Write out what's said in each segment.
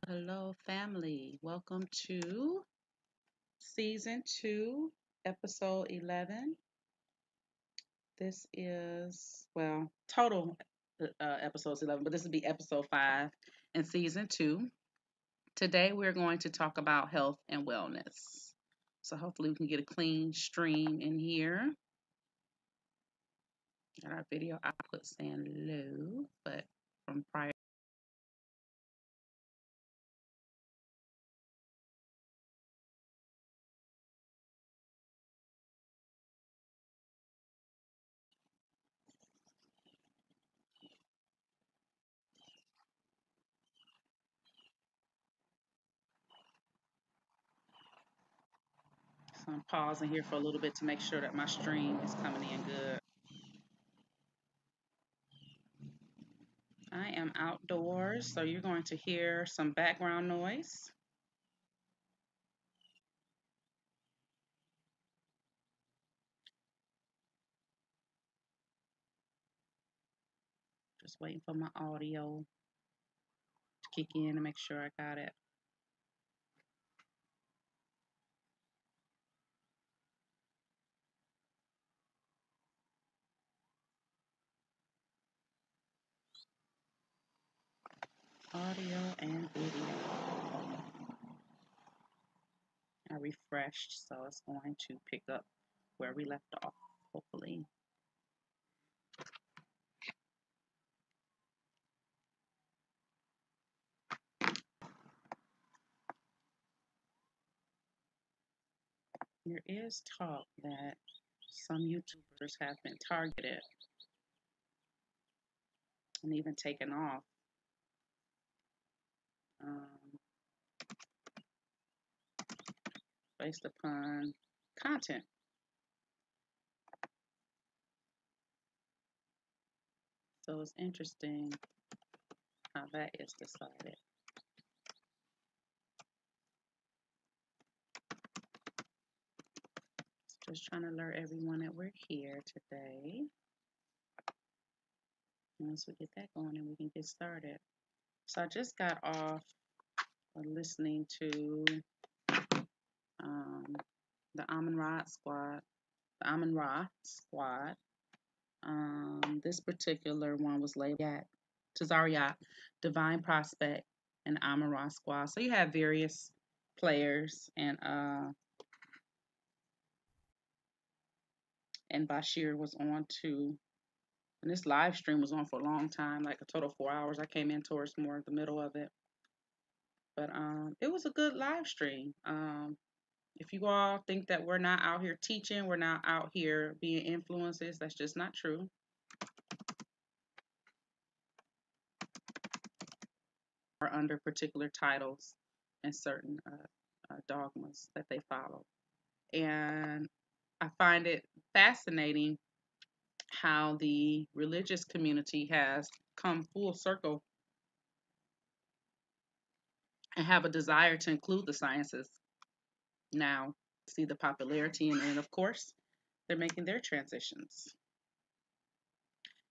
Hello, family. Welcome to season 2, episode 11. This is, total episodes 11, but this will be episode 5 in season 2. Today, we're going to talk about health and wellness. So, hopefully, we can get a clean stream in here. Got our video output saying low, but from prior. So, I'm pausing here for a little bit to make sure that my stream is coming in good. I am outdoors, so you're going to hear some background noise. Just waiting for my audio to kick in to make sure I got it. Audio and video. I refreshed, so it's going to pick up where we left off, hopefully. There is talk that some YouTubers have been targeted and even taken off um, based upon content. So it's interesting how that is decided. Just trying to alert everyone that we're here today. Once we get that going, and we can get started. So I just got off listening to the Amun Ra Squad. The Amun Ra Squad. This particular one was labeled Tazariat, Divine Prospect, and Amun Ra Squad. So you have various players, and Bashir was on too. And this live stream was on for a long time, like a total of 4 hours. I came in towards more the middle of it. But it was a good live stream. If you all think that we're not out here teaching, we're not out here being influences, that's just not true. Or under particular titles and certain dogmas that they follow. And I find it fascinating how the religious community has come full circle and have a desire to include the sciences now. See the popularity, and of course, they're making their transitions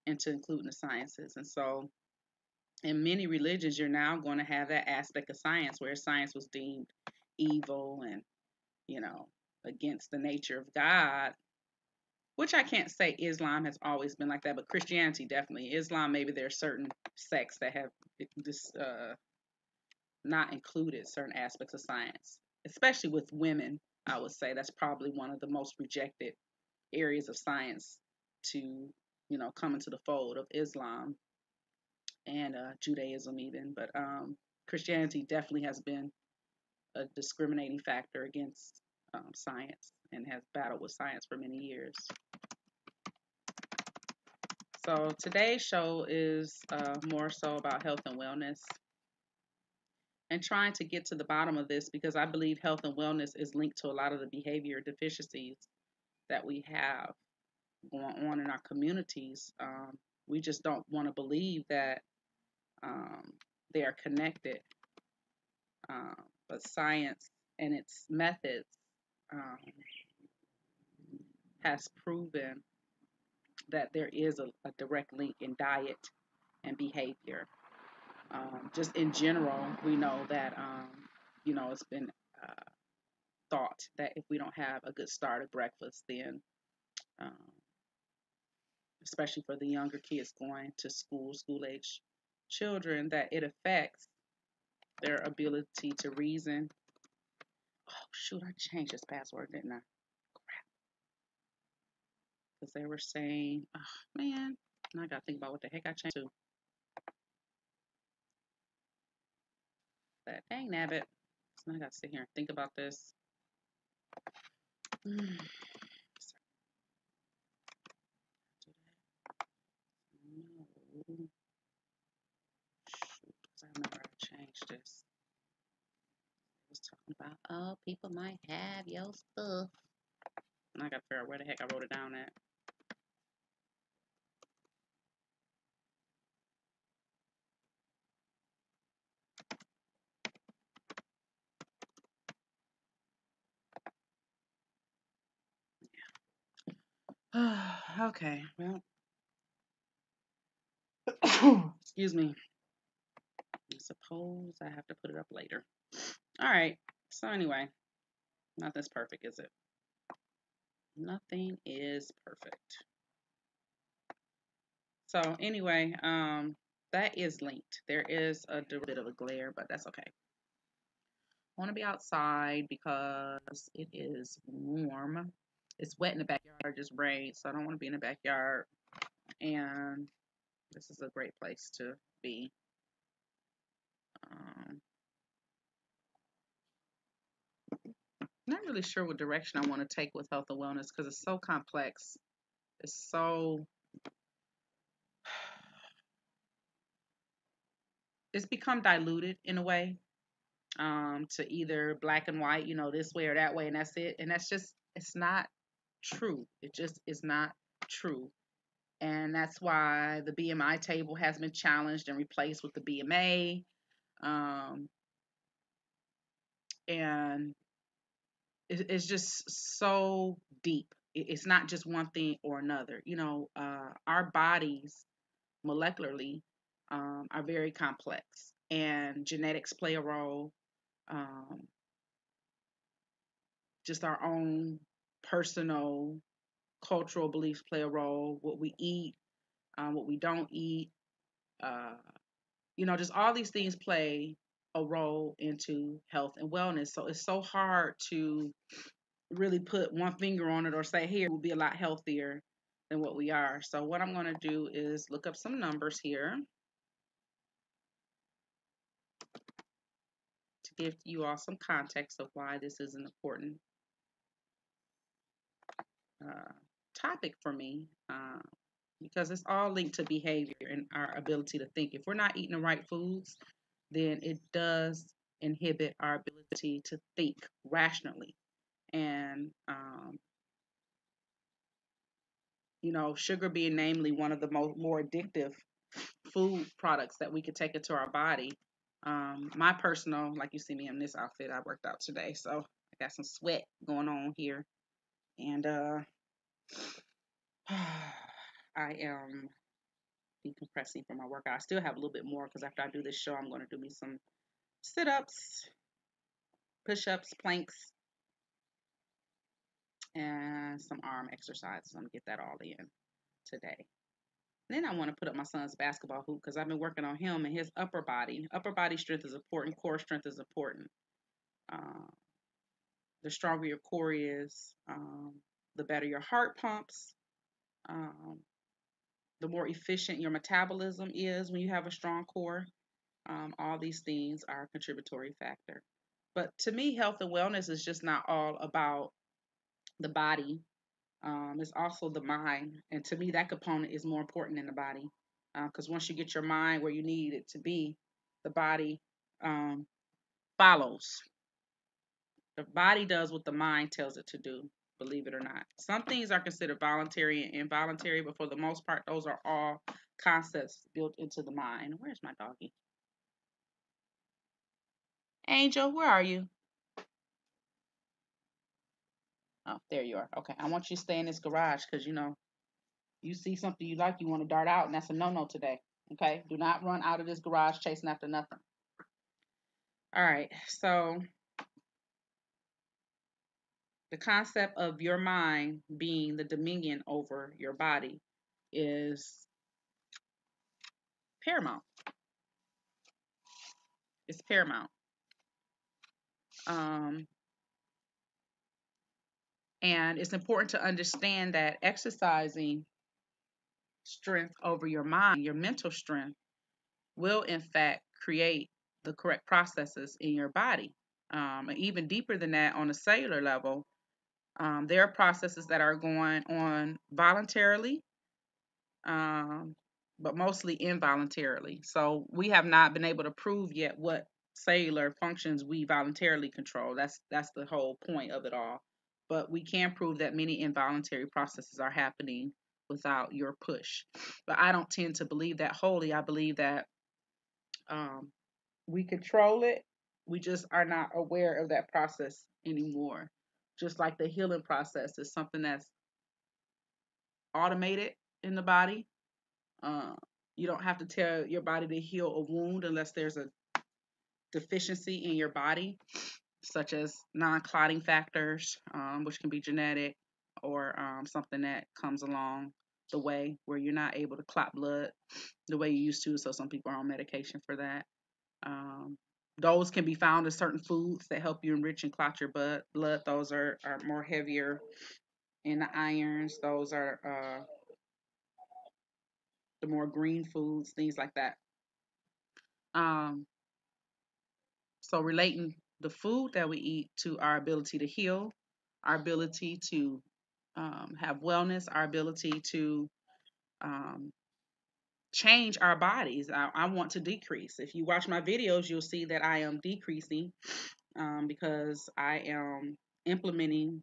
into including the sciences. And so, in many religions, you're now going to have that aspect of science where science was deemed evil and, you know, against the nature of God, which I can't say Islam has always been like that, but Christianity definitely. Islam, maybe there are certain sects that have this not included certain aspects of science, especially with women. I would say that's probably one of the most rejected areas of science to, come into the fold of Islam and Judaism even. But Christianity definitely has been a discriminating factor against science and has battled with science for many years. So today's show is more so about health and wellness and trying to get to the bottom of this, because I believe health and wellness is linked to a lot of the behavior deficiencies that we have going on in our communities. We just don't want to believe that they are connected. But science and its methods um, has proven that there is a direct link in diet and behavior. Just in general, we know that it's been uh, thought that if we don't have a good start at breakfast, then um, especially for the younger kids going to school age children, that it affects their ability to reason. Oh shoot, I changed this password, didn't I? Because they were saying, oh man, now I gotta think about what the heck I changed to. That dang nabbit. So now I gotta sit here and think about this. No. Shoot, because I remember I changed this. I was talking about, oh, people might have your stuff. And I gotta figure out where the heck I wrote it down at. Okay, well, excuse me. I suppose I have to put it up later. All right. So anyway, nothing's perfect, is it? Nothing is perfect. So anyway, that is linked. There is a bit of a glare, but that's okay. I want to be outside because it is warm. It's wet in the backyard, just rain, so I don't want to be in the backyard. And this is a great place to be. Um, Not really sure what direction I want to take with health and wellness because it's so complex. It's so it's become diluted in a way, to either black and white, this way or that way, and that's it. And that's just it's not true. It just is not true. And that's why the BMI table has been challenged and replaced with the BMA. Um, and it's just so deep. It's not just one thing or another. Our bodies molecularly are very complex, and genetics play a role. Um, just our own personal cultural beliefs play a role. What we eat, what we don't eat, uh, just all these things play a role into health and wellness. So it's so hard to really put one finger on it or say, here, we'll be a lot healthier than what we are. So what I'm going to do is look up some numbers here to give you all some context of why this is an important uh, topic for me, because it's all linked to behavior and our ability to think. If we're not eating the right foods, then it does inhibit our ability to think rationally. And, sugar being namely one of the more addictive food products that we could take into our body. My personal, like you see me in this outfit, I worked out today, so I got some sweat going on here. And I am decompressing from my workout. I still have a little bit more because after I do this show, I'm going to do me some sit ups, push ups, planks, and some arm exercises. I'm going to get that all in today. Then I want to put up my son's basketball hoop because I've been working on him and his upper body. Upper body strength is important, core strength is important. Uh, the stronger your core is, the better your heart pumps, um, the more efficient your metabolism is when you have a strong core. All these things are a contributory factor. But to me, health and wellness is just not all about the body. It's also the mind. And to me, that component is more important than the body. Because once you get your mind where you need it to be, the body um, follows. The body does what the mind tells it to do, believe it or not. Some things are considered voluntary and involuntary, but for the most part, those are all concepts built into the mind. Where's my doggy? Angel, where are you? Oh, there you are. Okay. I want you to stay in this garage because, you see something you like, you want to dart out, and that's a no-no today. Okay, do not run out of this garage chasing after nothing. All right, so the concept of your mind being the dominion over your body is paramount. It's paramount. Um, and it's important to understand that exercising strength over your mind, your mental strength, will in fact create the correct processes in your body. And even deeper than that, on a cellular level, there are processes that are going on voluntarily, um, but mostly involuntarily. So we have not been able to prove yet what cellular functions we voluntarily control. That's the whole point of it all. But we can prove that many involuntary processes are happening without your push. But I don't tend to believe that wholly. I believe that um, we control it. We just are not aware of that process anymore. Just like the healing process is something that's automated in the body. Uh, you don't have to tell your body to heal a wound unless there's a deficiency in your body, such as non clotting factors, which can be genetic, or something that comes along the way where you're not able to clot blood the way you used to. So some people are on medication for that. Um, those can be found in certain foods that help you enrich and clot your blood. Those are more heavier in the irons. Those are the more green foods, things like that. Um, so relating the food that we eat to our ability to heal, our ability to have wellness, our ability to um, change our bodies. I want to decrease. If you watch my videos, you'll see that I am decreasing because I am implementing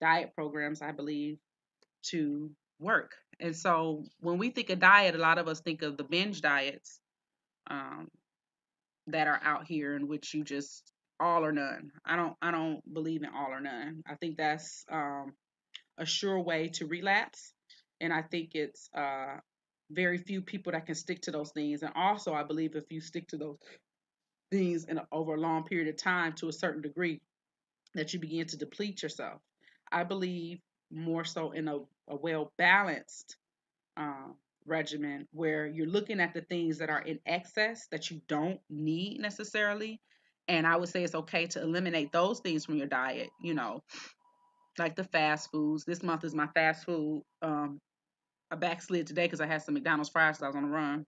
diet programs, I believe, to work. And so when we think of diet, a lot of us think of the binge diets um, that are out here in which you just all or none. I don't believe in all or none. I think that's a sure way to relapse. And I think it's very few people that can stick to those things. And also, I believe if you stick to those things over a long period of time to a certain degree, that you begin to deplete yourself. I believe more so in a well balanced uh, regimen where you're looking at the things that are in excess that you don't need necessarily. And I would say it's okay to eliminate those things from your diet, like the fast foods. This month is my fast food. I backslid today because I had some McDonald's fries so I was on the run.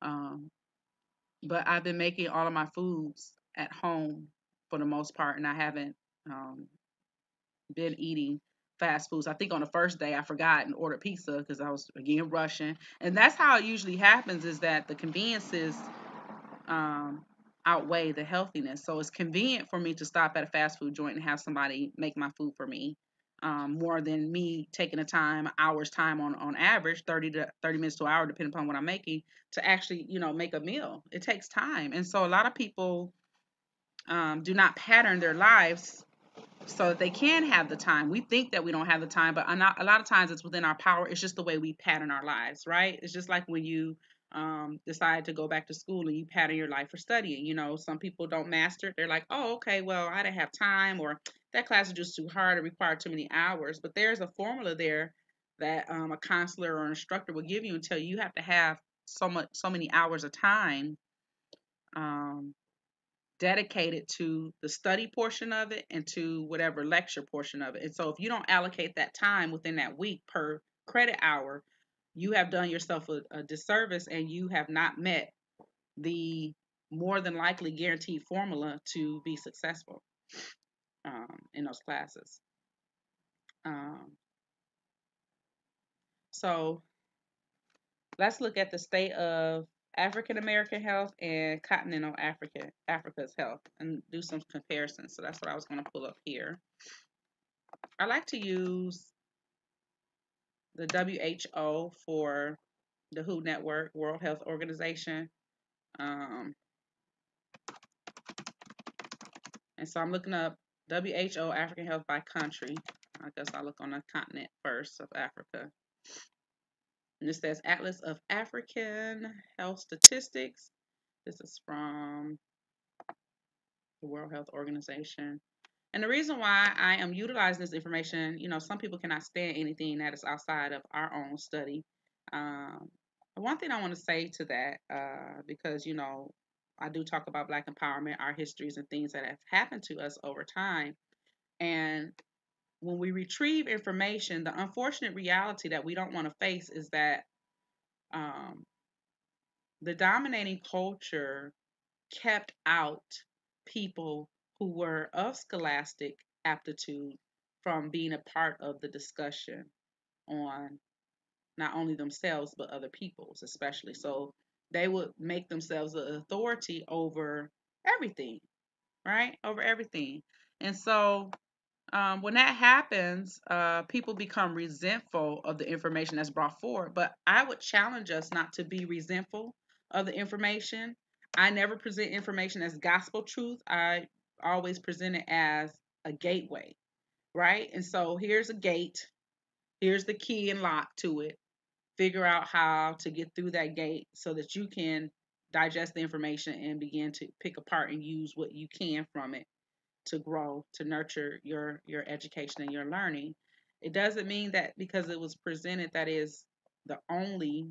Um, but I've been making all of my foods at home for the most part, and I haven't um, been eating fast foods. I think on the first day I forgot and ordered pizza because I was again rushing, and that's how it usually happens. Is that the conveniences um, outweigh the healthiness? So it's convenient for me to stop at a fast food joint and have somebody make my food for me. More than me taking the time, hours time on average, 30 minutes to an hour, depending upon what I'm making, to actually, make a meal. It takes time. And so a lot of people do not pattern their lives so that they can have the time. We think that we don't have the time, but a lot of times it's within our power. It's just the way we pattern our lives, right? It's just like when you decide to go back to school and you pattern your life for studying. Some people don't master it. They're like, oh, okay, well, I didn't have time, or that class is just too hard, it required too many hours. But there's a formula there that a counselor or an instructor will give you and tell you have to have so many hours of time um, dedicated to the study portion of it and to whatever lecture portion of it. And so if you don't allocate that time within that week per credit hour, you have done yourself a disservice and you have not met the more than likely guaranteed formula to be successful in those classes. Um, so let's look at the state of African American health and continental Africa's health and do some comparisons. So that's what I was going to pull up here. I like to use the WHO for the WHO Network, World Health Organization. Um, and so I'm looking up WHO African health by country. I guess I'll look on the continent first of Africa. And it says Atlas of African Health Statistics. This is from the World Health Organization. And the reason why I am utilizing this information, some people cannot stand anything that is outside of our own study. Um, One thing I want to say to that, because, I do talk about Black empowerment, our histories, and things that have happened to us over time. And when we retrieve information, the unfortunate reality that we don't want to face is that um, the dominating culture kept out people who were of scholastic aptitude from being a part of the discussion on not only themselves but other people's, especially. So they would make themselves an authority over everything, right? Over everything. And so when that happens, people become resentful of the information that's brought forward. But I would challenge us not to be resentful of the information. I never present information as gospel truth. I always present it as a gateway, right? And so here's a gate, here's the key and lock to it. Figure out how to get through that gate so that you can digest the information and begin to pick apart and use what you can from it to grow, to nurture your education and your learning. It doesn't mean that because it was presented that is the only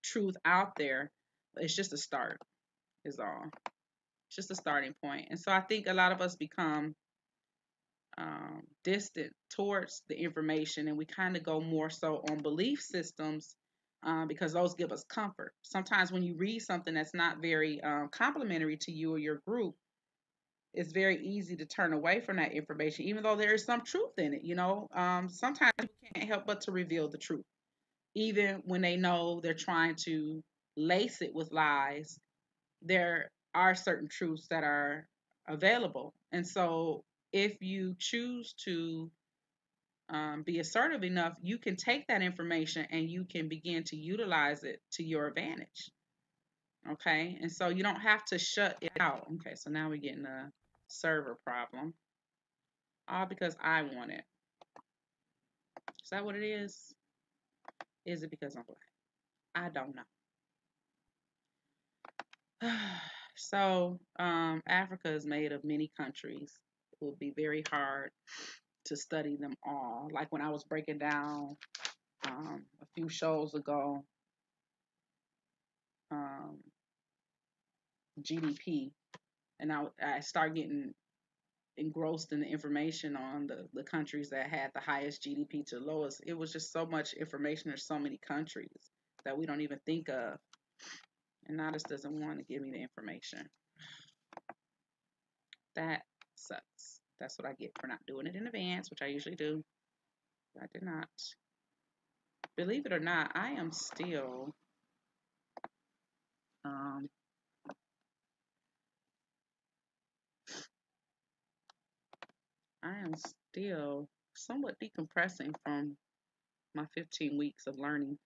truth out there. It's just a start, is all. It's just a starting point. And so I think a lot of us become distant towards the information, and we kind of go more so on belief systems because those give us comfort. Sometimes when you read something that's not very complimentary to you or your group, it's very easy to turn away from that information, even though there is some truth in it. Sometimes you can't help but to reveal the truth, even when they know they're trying to lace it with lies. There are certain truths that are available, and so if you choose to be assertive enough, you can take that information and you can begin to utilize it to your advantage. Okay, and so you don't have to shut it out. Okay, so now we're getting a server problem. All because I want it. Is that what it is? Is it because I'm black? I don't know. So, Africa is made of many countries. It would be very hard to study them all. Like when I was breaking down a few shows ago, um, GDP, and I started getting engrossed in the information on the countries that had the highest GDP to the lowest. It was just so much information. There's so many countries that we don't even think of. And Nodis doesn't want to give me the information. That sucks. That's what I get for not doing it in advance, which I usually do. I did not. Believe it or not, I am still um, somewhat decompressing from my 15 weeks of learning.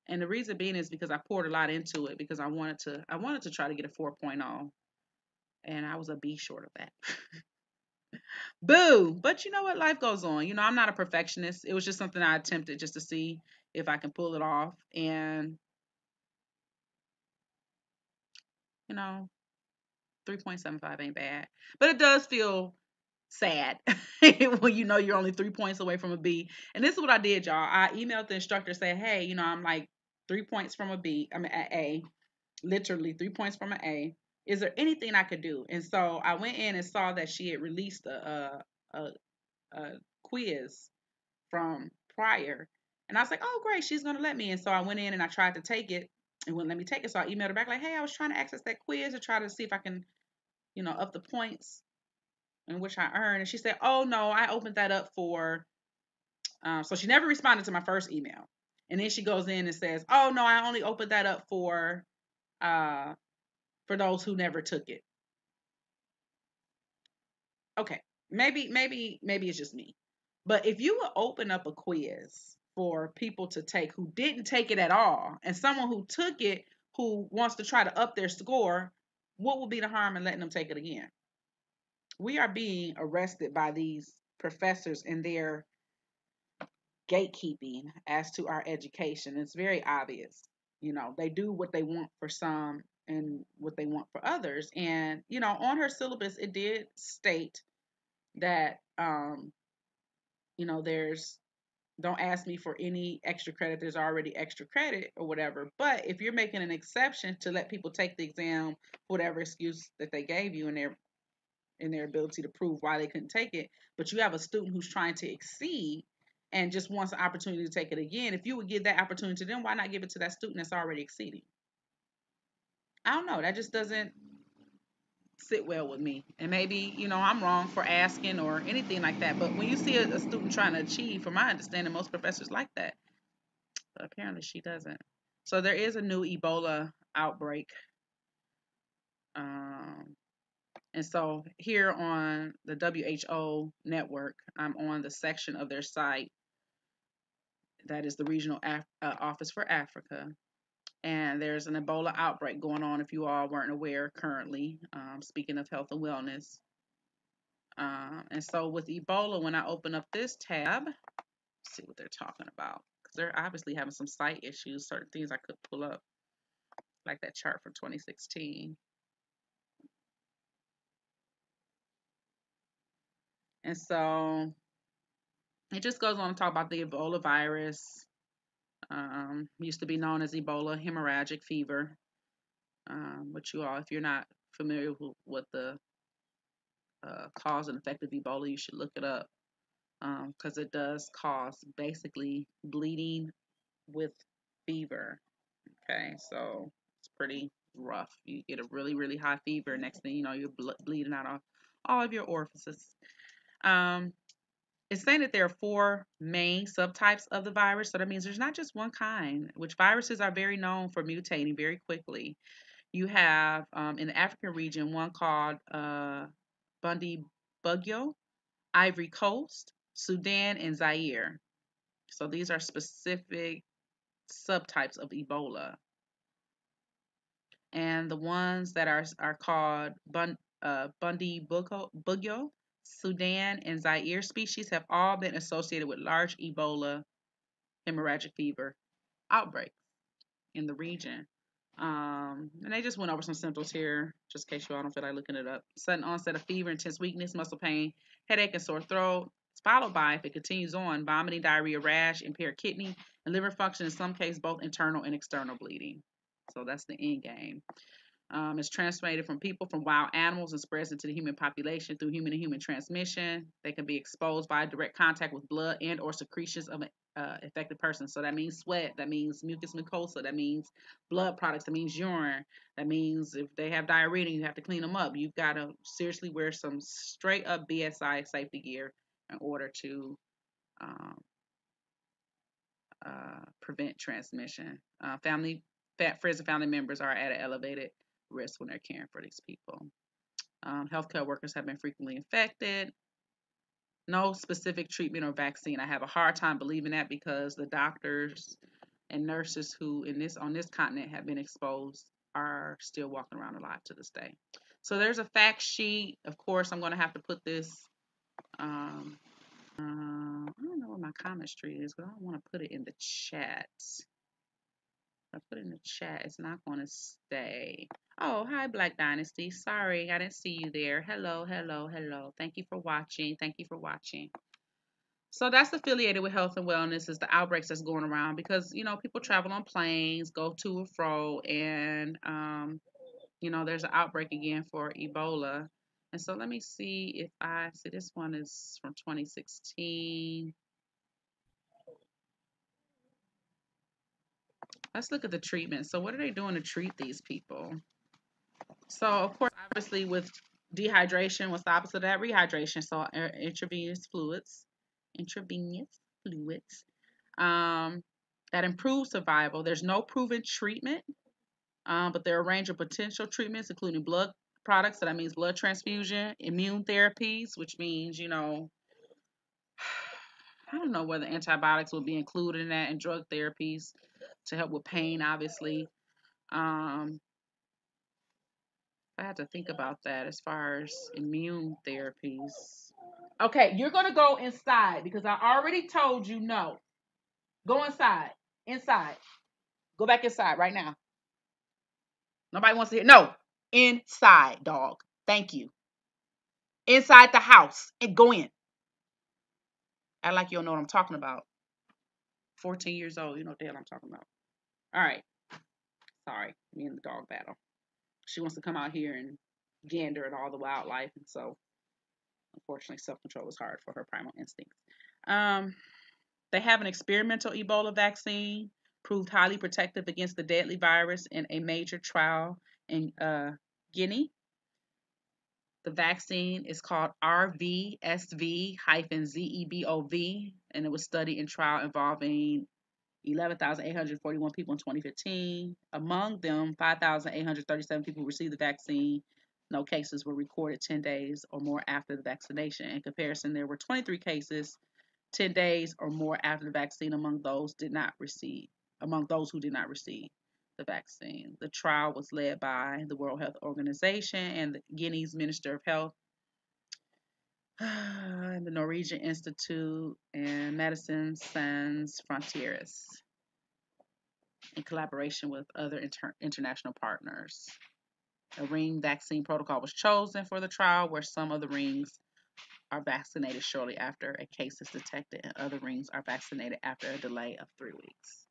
And the reason being is because I poured a lot into it because I wanted to try to get a 4.0, and I was a B short of that. Boo! But you know what? Life goes on. I'm not a perfectionist. It was just something I attempted just to see if I can pull it off. And, you know, 3.75 ain't bad. But it does feel sad when you know you're only 3 points away from a B. And this is what I did, y'all. I emailed the instructor saying, hey, I'm like 3 points from a B. I mean, an A. Literally 3 points from an A. Is there anything I could do? And so I went in and saw that she had released a quiz from prior. And I was like, oh, great, she's going to let me. And so I went in and I tried to take it and wouldn't let me take it. So I emailed her back like, hey, I was trying to access that quiz to try to see if I can, up the points in which I earned. And she said, oh, no, I opened that up for, so she never responded to my first email. And then she goes in and says, oh, no, I only opened that up for those who never took it. Okay, maybe it's just me. But if you would open up a quiz for people to take who didn't take it at all, and someone who took it who wants to try to up their score, what would be the harm in letting them take it again? We are being arrested by these professors and their gatekeeping as to our education. It's very obvious. They do what they want for some and what they want for others. And, on her syllabus, it did state that, there's don't ask me for any extra credit. There's already extra credit or whatever. But if you're making an exception to let people take the exam, whatever excuse that they gave you in their ability to prove why they couldn't take it, but you have a student who's trying to exceed and just wants an opportunity to take it again, if you would give that opportunity to them, why not give it to that student that's already exceeding? I don't know. That just doesn't sit well with me. And maybe, I'm wrong for asking or anything like that. But when you see a student trying to achieve, from my understanding, most professors like that. But apparently she doesn't. So there is a new Ebola outbreak. Um, and so here on the WHO network, I'm on the section of their site that is the regional office for Africa. And there's an Ebola outbreak going on, if you all weren't aware currently, speaking of health and wellness. And so with Ebola, when I open up this tab, see what they're talking about. Because they're obviously having some site issues, certain things I could pull up, like that chart from 2016. And so it just goes on to talk about the Ebola virus. Used to be known as Ebola hemorrhagic fever. Which you all, if you're not familiar with the cause and effect of Ebola, you should look it up because it does cause basically bleeding with fever. Okay, so it's pretty rough. You get a really, really high fever. Next thing you know, you're bleeding out of all of your orifices. Um, it's saying that there are four main subtypes of the virus. So that means there's not just one kind, which viruses are very known for mutating very quickly. You have in the African region one called Bundi Bugyo, Ivory Coast, Sudan, and Zaire. So these are specific subtypes of Ebola. And the ones that are called Bundi Bugyo, Sudan, and Zaire species have all been associated with large Ebola hemorrhagic fever outbreaks in the region. And they just went over some symptoms here, just in case you all don't feel like looking it up. Sudden onset of fever, intense weakness, muscle pain, headache, and sore throat. It's followed by, if it continues on, vomiting, diarrhea, rash, impaired kidney, and liver function, in some cases, both internal and external bleeding. So that's the end game. It's transmitted from people, from wild animals, and spreads into the human population through human-to-human transmission. They can be exposed by direct contact with blood and or secretions of an affected person. So that means sweat, that means mucus mucosa, that means blood products, that means urine, that means if they have diarrhea, you have to clean them up. You've got to seriously wear some straight up BSI safety gear in order to um, prevent transmission. Friends and family members are at an elevated risk when they're caring for these people. Healthcare workers have been frequently infected. No specific treatment or vaccine. I have a hard time believing that because the doctors and nurses who on this continent have been exposed are still walking around alive to this day. So there's a fact sheet. Of course, I'm going to have to put this. I don't know where my comment tree is, but I don't want to put it in the chat. I put it in the chat. It's not going to stay. Oh, hi, Black Dynasty. Sorry, I didn't see you there. Hello, hello, hello. Thank you for watching. Thank you for watching. So that's affiliated with health and wellness, is the outbreaks that's going around because, people travel on planes, go to and fro, and, there's an outbreak again for Ebola. And so let me see if I see this one is from 2016. Let's look at the treatment. So what are they doing to treat these people? So of course, obviously with dehydration, what's the opposite of that? Rehydration. So intravenous fluids. Intravenous fluids. That improves survival. There's no proven treatment, but there are a range of potential treatments, including blood products. So that means blood transfusion, immune therapies, which means, I don't know whether antibiotics will be included in that, and drug therapies to help with pain, obviously. I have to think about that as far as immune therapies. Okay, you're going to go inside because I already told you no. Go inside. Inside. Go back inside right now. Nobody wants to hear. No. Inside, dog. Thank you. Inside the house. And go in. Act like you don't know what I'm talking about. 14 years old. You know what the hell I'm talking about. All right. Sorry. Me and the dog battle. She wants to come out here and gander at all the wildlife. And so, unfortunately, self-control is hard for her primal instincts. Um, they have an experimental Ebola vaccine proved highly protective against the deadly virus in a major trial in Guinea. The vaccine is called RVSV-ZEBOV, and it was studied in trial involving 11,841 people in 2015. Among them, 5,837 people received the vaccine. No cases were recorded 10 days or more after the vaccination. In comparison, there were 23 cases 10 days or more after the vaccine among those who did not receive the vaccine. The trial was led by the World Health Organization and the Guinea's Minister of Health, and the Norwegian Institute and Medicine Sans Frontières in collaboration with other international partners. A ring vaccine protocol was chosen for the trial, where some of the rings are vaccinated shortly after a case is detected, and other rings are vaccinated after a delay of 3 weeks.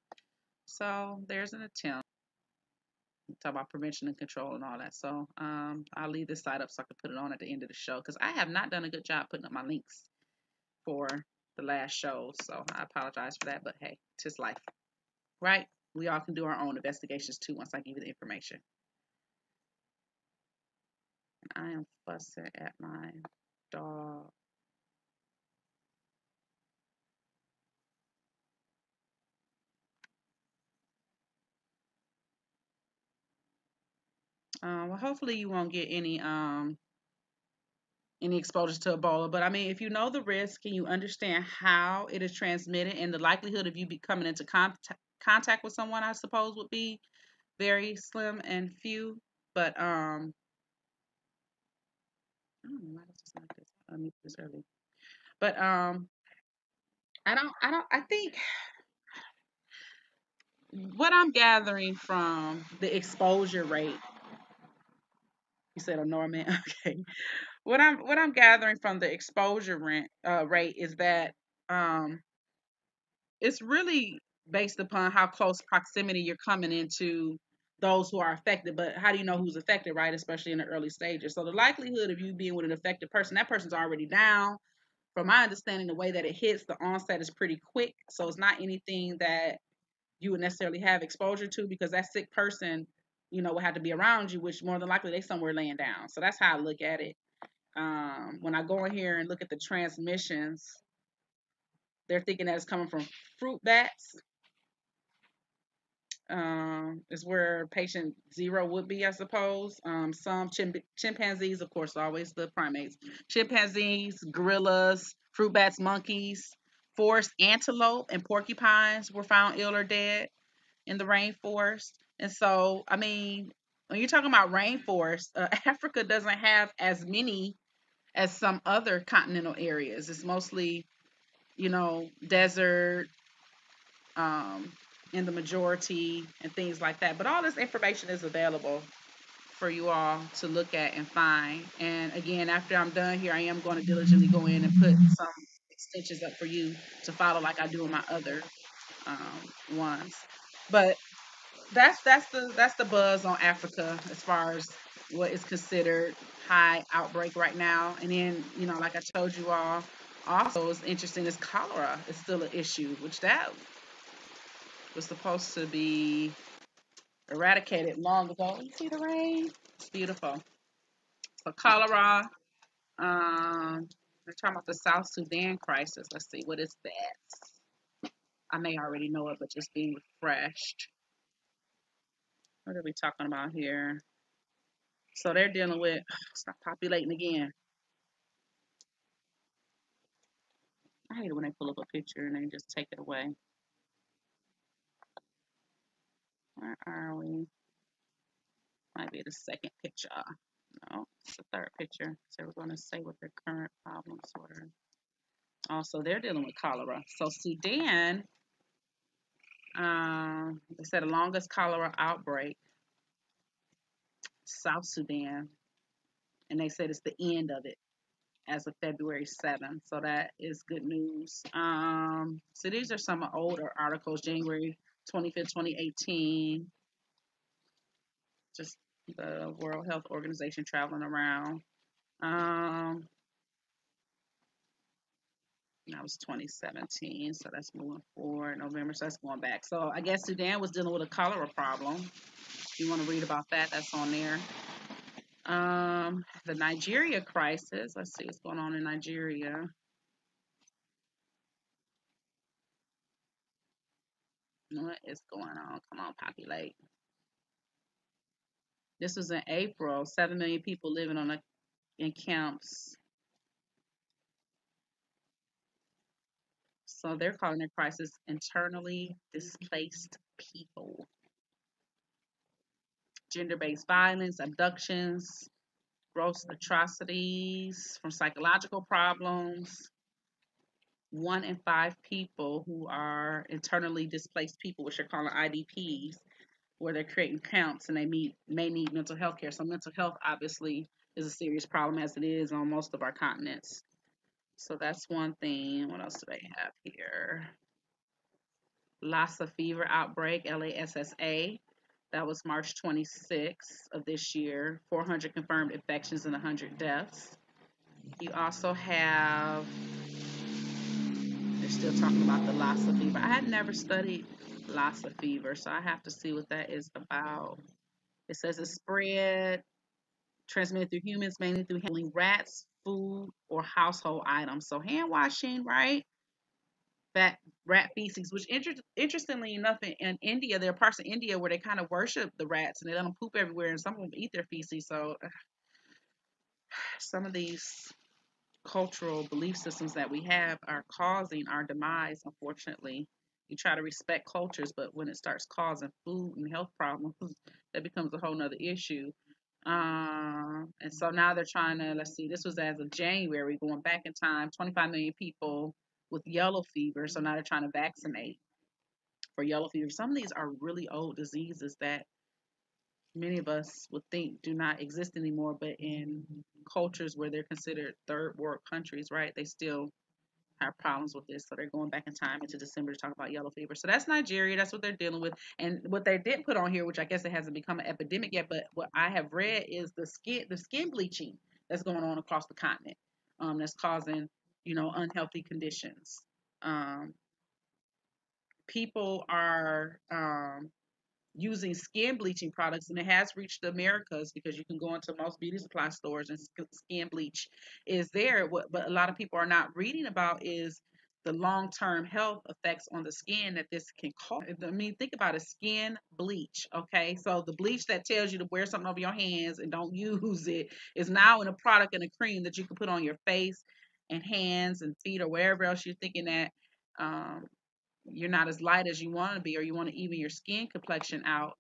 So there's an attempt. Talk about prevention and control and all that. So I'll leave this side up so I can put it on at the end of the show, because I have not done a good job putting up my links for the last show. So I apologize for that, but hey, it's life, right? We all can do our own investigations too once I give you the information. I am fussing at my dog. Well, hopefully you won't get any exposure to Ebola. But I mean, if you know the risk and you understand how it is transmitted and the likelihood of you coming into contact with someone, I suppose would be very slim and few. But I don't know why this is like this. I need this early. But I think what I'm gathering from the exposure rate. You said a Norman, okay. What I'm gathering from the exposure rate is that um, it's really based upon how close proximity you're coming into those who are affected. But how do you know who's affected, right? Especially in the early stages. So the likelihood of you being with an affected person, that person's already down. From my understanding, the way that it hits, the onset is pretty quick. So it's not anything that you would necessarily have exposure to, because that sick person, will have to be around you, which more than likely they somewhere laying down. So that's how I look at it. When I go in here and look at the transmissions, they're thinking that it's coming from fruit bats. Is where patient zero would be, I suppose. Some chimpanzees, of course, always the primates. Chimpanzees, gorillas, fruit bats, monkeys, forest antelope, and porcupines were found ill or dead in the rainforest. And so, I mean, when you're talking about rainforest, Africa doesn't have as many as some other continental areas. It's mostly, desert, um, in the majority and things like that. But all this information is available for you all to look at and find. And again, after I'm done here, I am going to diligently go in and put some extensions up for you to follow, like I do in my other ones. But that's the buzz on Africa as far as what is considered high outbreak right now. And then, like I told you all, also it's interesting is cholera is still an issue, which that was supposed to be eradicated long ago. You see the rain? It's beautiful. So cholera, we're talking about the South Sudan crisis. Let's see, what is that? I may already know it, but just being refreshed. What are we talking about here? So they're dealing with, stop populating again. I hate it when they pull up a picture and they just take it away. Where are we? Might be the second picture. No, it's the third picture. So we're going to say what their current problems were. Also, they're dealing with cholera. So Sudan They said the longest cholera outbreak, South Sudan, and they said it's the end of it as of February 7th. So that is good news. So these are some older articles, January 25th, 2018, just the World Health Organization traveling around. Um, that was 2017, so that's moving forward. November, so that's going back. So I guess Sudan was dealing with a cholera problem. If you want to read about that, that's on there. The Nigeria crisis. Let's see what's going on in Nigeria. What is going on? Come on, populate. This was in April. 7 million people living in camps. So they're calling their crisis internally displaced people. Gender-based violence, abductions, gross atrocities from psychological problems. 1 in 5 people who are internally displaced people, which they're calling IDPs, where they're creating camps and may need mental health care. So mental health obviously is a serious problem as it is on most of our continents. So that's one thing. What else do they have here? Lassa fever outbreak, LASSA. That was March 26th of this year. 400 confirmed infections and 100 deaths. You also have, they're still talking about the Lassa fever. I had never studied Lassa fever, so I have to see what that is about. It says it's spread, transmitted through humans, mainly through handling rats, food, or household items. So hand washing, right? Fat rat feces, which interestingly enough, in India, there are parts of India where they kind of worship the rats and they let them poop everywhere, and some of them eat their feces. So some of these cultural belief systems that we have are causing our demise, unfortunately. You try to respect cultures, but when it starts causing food and health problems, that becomes a whole nother issue. And so now they're trying to, let's see, this was as of January, going back in time, 25 million people with yellow fever. So now they're trying to vaccinate for yellow fever. Some of these are really old diseases that many of us would think do not exist anymore, but in cultures where they're considered third world countries, right, they still have problems with this. So they're going back in time into December to talk about yellow fever. So that's Nigeria. That's what they're dealing with. And what they didn't put on here, which I guess it hasn't become an epidemic yet, but what I have read is the skin bleaching that's going on across the continent. That's causing, unhealthy conditions. Um, People are using skin bleaching products, and it has reached the Americas because you can go into most beauty supply stores and skin bleach is there. But a lot of people are not reading about is the long-term health effects on the skin that this can cause. I mean, think about it, skin bleach. Okay, so the bleach that tells you to wear something over your hands and don't use it is now in a product and a cream that you can put on your face and hands and feet or wherever else you're thinking that. Um, you're not as light as you want to be, or you want to even your skin complexion out,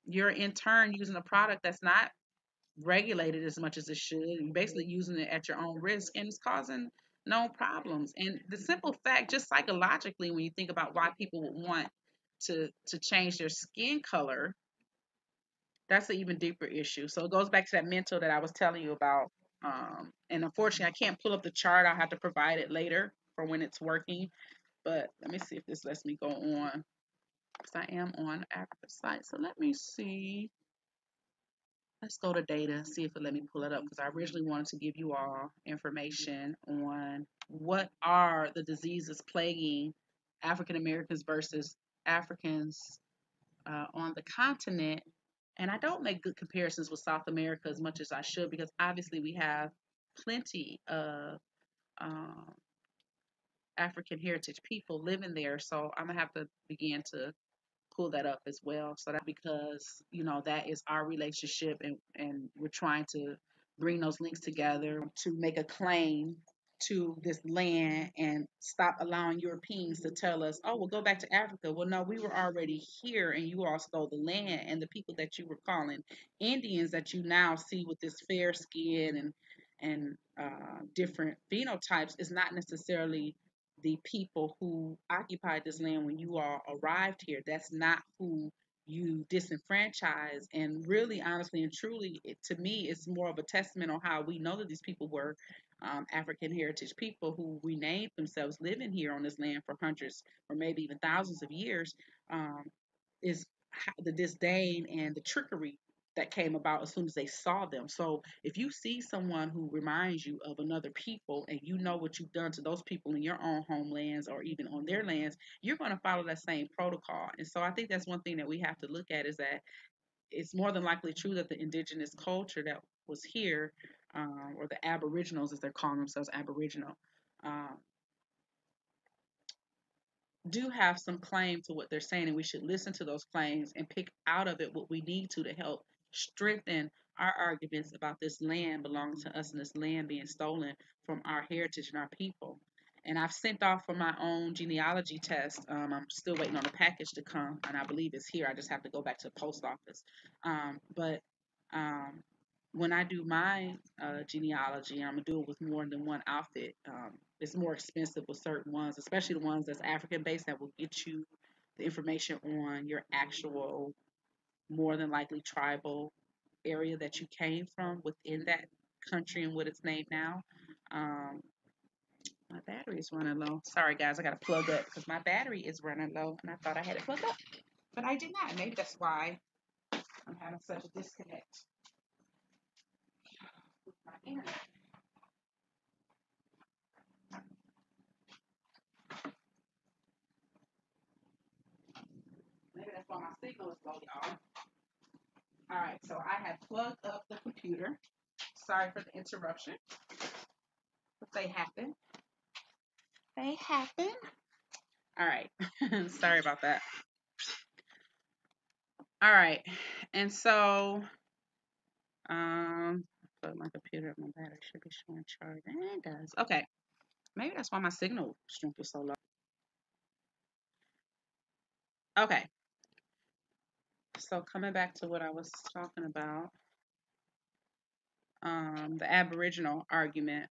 you're in turn using a product that's not regulated as much as it should. You're basically using it at your own risk, and it's causing known problems. And the simple fact, just psychologically, when you think about why people would want to change their skin color, that's an even deeper issue. So it goes back to that mental that I was telling you about. And unfortunately, I can't pull up the chart. I'll have to provide it later for when it's working. But let me see if this lets me go on, because I am on Africa's site. So let me see. Let's go to data, see if it let me pull it up, because I originally wanted to give you all information on what are the diseases plaguing African Americans versus Africans on the continent. And I don't make good comparisons with South America as much as I should, because obviously we have plenty of um, African heritage people living there. So I'm gonna have to begin to pull that up as well. So that's because, that is our relationship, and we're trying to bring those links together to make a claim to this land and stop allowing Europeans to tell us, oh, we'll go back to Africa. Well, no, we were already here and you all stole the land, and the people that you were calling Indians that you now see with this fair skin and different phenotypes is not necessarily the people who occupied this land when you all arrived here. That's not who you disenfranchise. And really, honestly, and truly, to me, it's more of a testament on how we know that these people were African heritage people who renamed themselves living here on this land for hundreds or maybe even thousands of years. Um, is the disdain and the trickery that came about as soon as they saw them. So if you see someone who reminds you of another people and you know what you've done to those people in your own homelands or even on their lands, you're going to follow that same protocol. And so I think that's one thing that we have to look at, is that it's more than likely true that the indigenous culture that was here, or the aboriginals, as they're calling themselves, aboriginal, um, do have some claim to what they're saying, and we should listen to those claims and pick out of it what we need to help strengthen our arguments about this land belonging to us and this land being stolen from our heritage and our people. And I've sent off for my own genealogy test. I'm still waiting on the package to come, and I believe it's here. I just have to go back to the post office. But um, when I do my genealogy, I'm gonna do it with more than one outfit. It's more expensive with certain ones, especially the ones that's African based, that will get you the information on your actual, more than likely tribal area that you came from within that country and what it's named now. Um, my battery is running low. Sorry, guys, I got to plug up because my battery is running low, and I thought I had it plugged up, but I did not. Maybe that's why I'm having such a disconnect with my internet. Maybe that's why my signal is low, y'all. All right, so I have plugged up the computer. Sorry for the interruption, but they happen. They happen. All right. Sorry about that. All right. And so, plug my computer, my battery should be showing charge. And it does. Okay. Maybe that's why my signal strength is so low. Okay. So coming back to what I was talking about, the Aboriginal argument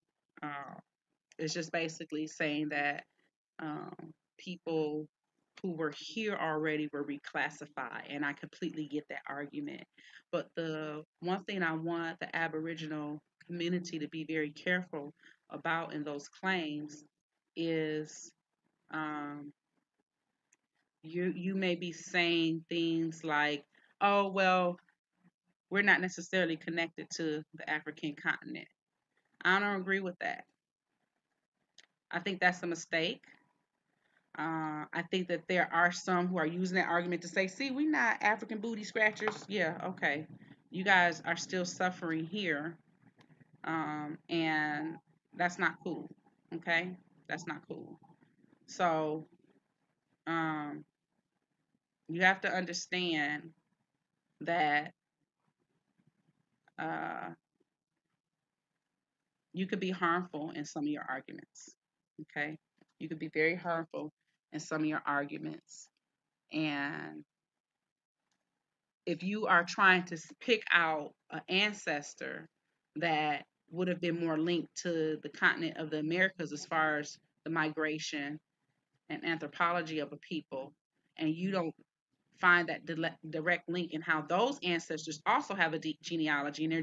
is just basically saying that um, people who were here already were reclassified, and I completely get that argument. But the one thing I want the Aboriginal community to be very careful about in those claims is, um, you may be saying things like, "Oh well, we're not necessarily connected to the African continent." I don't agree with that. I think that's a mistake. I think that there are some who are using that argument to say, see, we're not African booty scratchers. Yeah, okay. You guys are still suffering here. And that's not cool. Okay? That's not cool. So, um, you have to understand that uh, you could be harmful in some of your arguments. Okay? You could be very harmful in some of your arguments. And if you are trying to pick out an ancestor that would have been more linked to the continent of the Americas as far as the migration and anthropology of a people, and you don't find that direct link in how those ancestors also have a deep genealogy, and their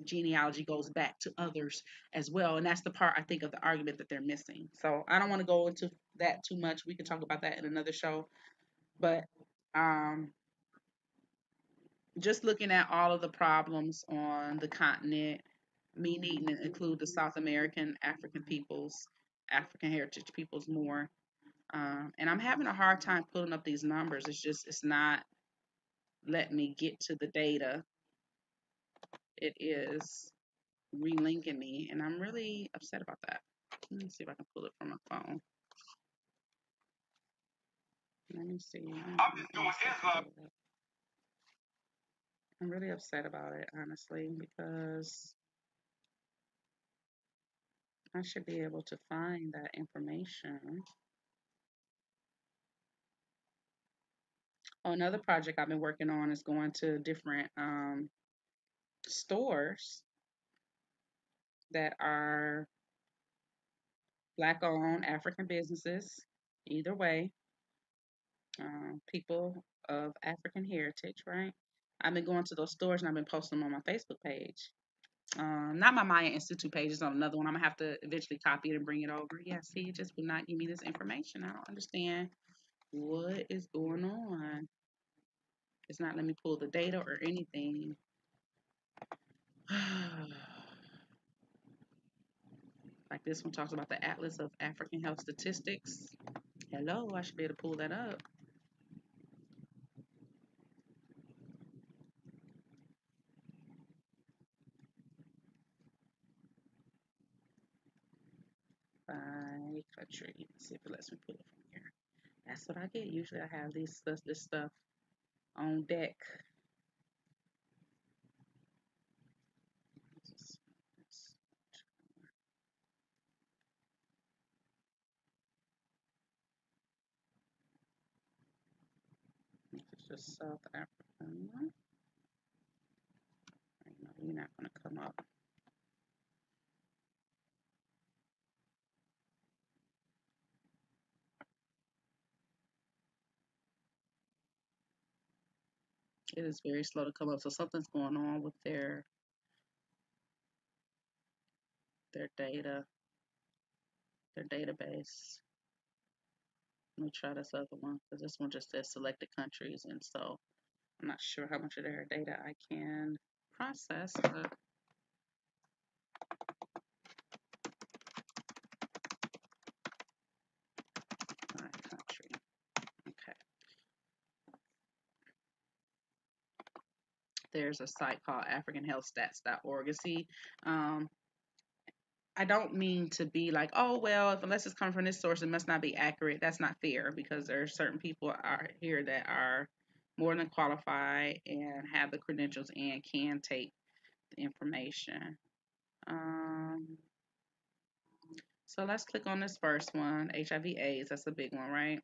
genealogy goes back to others as well. And that's the part I think of the argument that they're missing. So I don't want to go into that too much. We can talk about that in another show. But um, just looking at all of the problems on the continent, me needing to include the South American African peoples, African heritage peoples more. And I'm having a hard time pulling up these numbers. It's not letting me get to the data. It is relinking me, and I'm really upset about that. Let me see if I can pull it from my phone. Let me see. I'm really upset about it, honestly, because I should be able to find that information. Oh, another project I've been working on is going to different stores that are Black-owned African businesses. Either way, people of African heritage, right? I've been going to those stores and I've been posting them on my Facebook page. Not my Maya Institute page, it's on another one. I'm gonna have to eventually copy it and bring it over. Yeah, see, it just would not give me this information. I don't understand what is going on. It's not letting me pull the data or anything. Like this one talks about the Atlas of African Health Statistics. Hello, I should be able to pull that up. By country. Let's see if it lets me pull it from here. That's what I get. Usually I have this stuff on deck. It's just South Africa. No, you're not going to come up. It is very slow to come up. So something's going on with their data, their database. Let me try this other one because this one just says selected countries, and so I'm not sure how much of their data I can process, but by country. Okay. There's a site called AfricanHealthStats.org. And see, I don't mean to be like, oh well, if unless it's coming from this source, it must not be accurate. That's not fair because there are certain people out here that are more than qualified and have the credentials and can take the information. Um, so let's click on this first one, HIV/AIDS. That's a big one, right?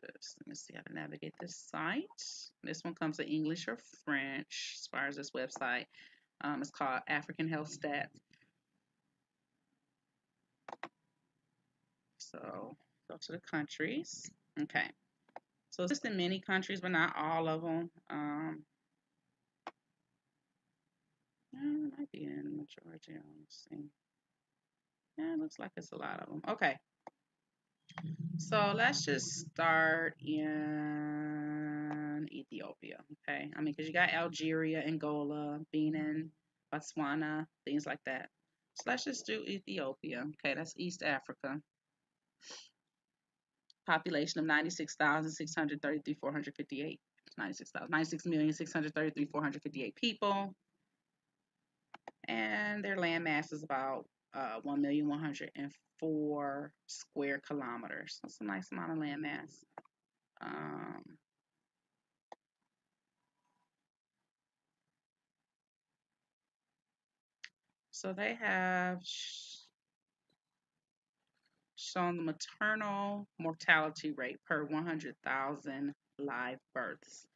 Let me see how to navigate this site. This one comes in English or French as far as this website. It's called African Health Stats. So go to the countries. Okay. So it's in many countries, but not all of them. It might be in the majority. Let's see. Yeah, it looks like it's a lot of them. Okay. So let's just start in Ethiopia. Okay. I mean, because you got Algeria, Angola, Benin, Botswana, things like that. So let's just do Ethiopia. Okay, that's East Africa. Population of 96,633,458. 96,633,458 people. And their land mass is about 1,104 square kilometers. That's a nice amount of land mass. So they have shown the maternal mortality rate per 100,000 live births.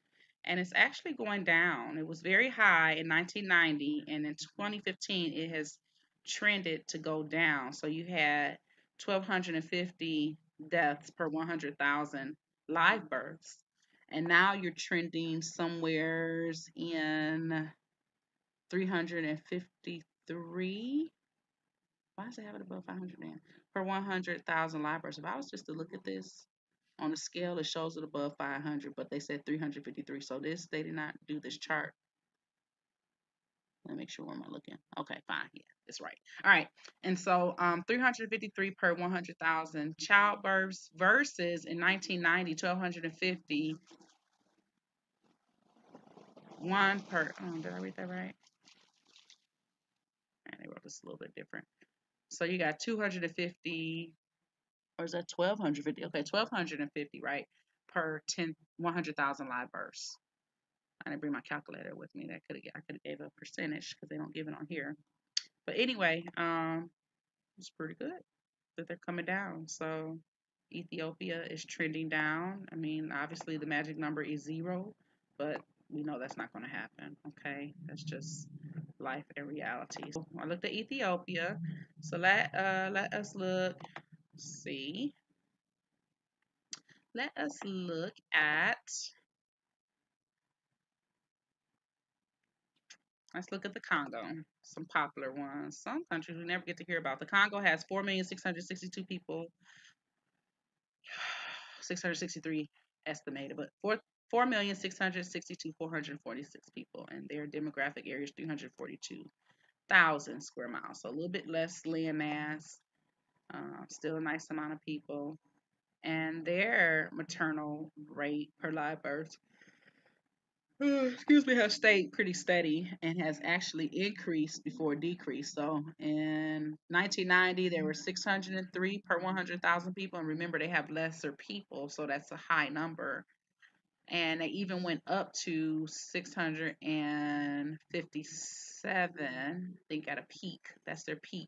And it's actually going down. It was very high in 1990, and in 2015, it has trended to go down. So you had 1,250 deaths per 100,000 live births, and now you're trending somewheres in 353. Why does it have it above 500 then? Per 100,000 live births. If I was just to look at this on the scale, it shows it above 500, but they said 353. So they did not do this chart. Let me make sure where am I looking. Okay, fine. Yeah, it's right. All right. And so 353 per 100,000 childbirths versus in 1990, 1,250. One per, did I read that right? And they wrote this a little bit different. So you got 250, or is that 1,250? Okay, 1,250, right? Per 100,000 live births. I didn't bring my calculator with me. I could have gave a percentage because they don't give it on here. But anyway, it's pretty good that they're coming down. So Ethiopia is trending down. I mean, obviously the magic number is 0, but we know that's not going to happen. Okay, that's just life and reality. So I looked at Ethiopia. So let us look. See. Let us look at. Let's look at the Congo. Some popular ones. Some countries we never get to hear about. The Congo has 4,662 people, 663 estimated, but 4,662,446 people, and their demographic area is 342,000 square miles. So a little bit less land mass, still a nice amount of people, and their maternal rate per live birth excuse me, has stayed pretty steady and has actually increased before decreased. So in 1990, there were 603 per 100,000 people. And remember, they have lesser people, so that's a high number. And they even went up to 657, I think, at a peak. That's their peak.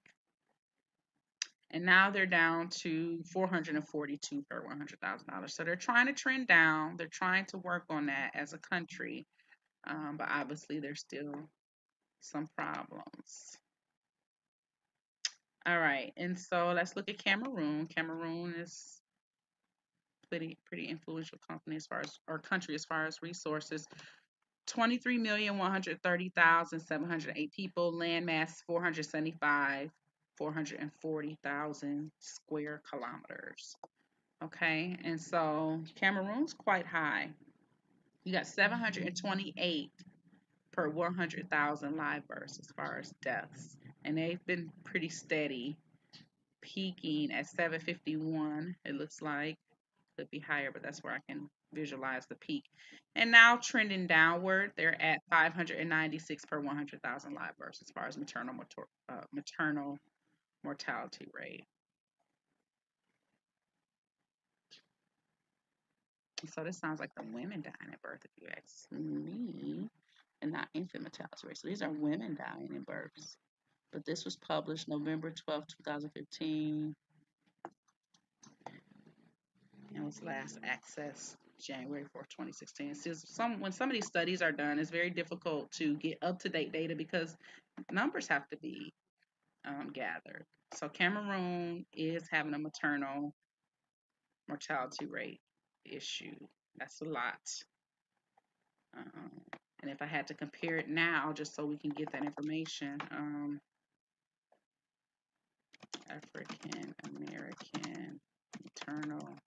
And now they're down to 442 per $100,000. So they're trying to trend down. They're trying to work on that as a country. But obviously there's still some problems. All right, and so let's look at Cameroon. Cameroon is pretty influential company as far as or country as far as resources. 23,130,708 people, land mass 475, 440,000 square kilometers. Okay, and so Cameroon's quite high. You got 728 per 100,000 live births as far as deaths. And they've been pretty steady, peaking at 751, it looks like. Could be higher, but that's where I can visualize the peak. And now trending downward, they're at 596 per 100,000 live births as far as maternal mortality rate. So this sounds like the women dying at birth, if you ask me, and not infant mortality rate. So these are women dying in births. But this was published November 12, 2015. And was last accessed January 4th, 2016. When some of these studies are done, it's very difficult to get up-to-date data because numbers have to be gathered. So Cameroon is having a maternal mortality rate issue. That's a lot. And if I had to compare it now, just so we can get that information, African American maternal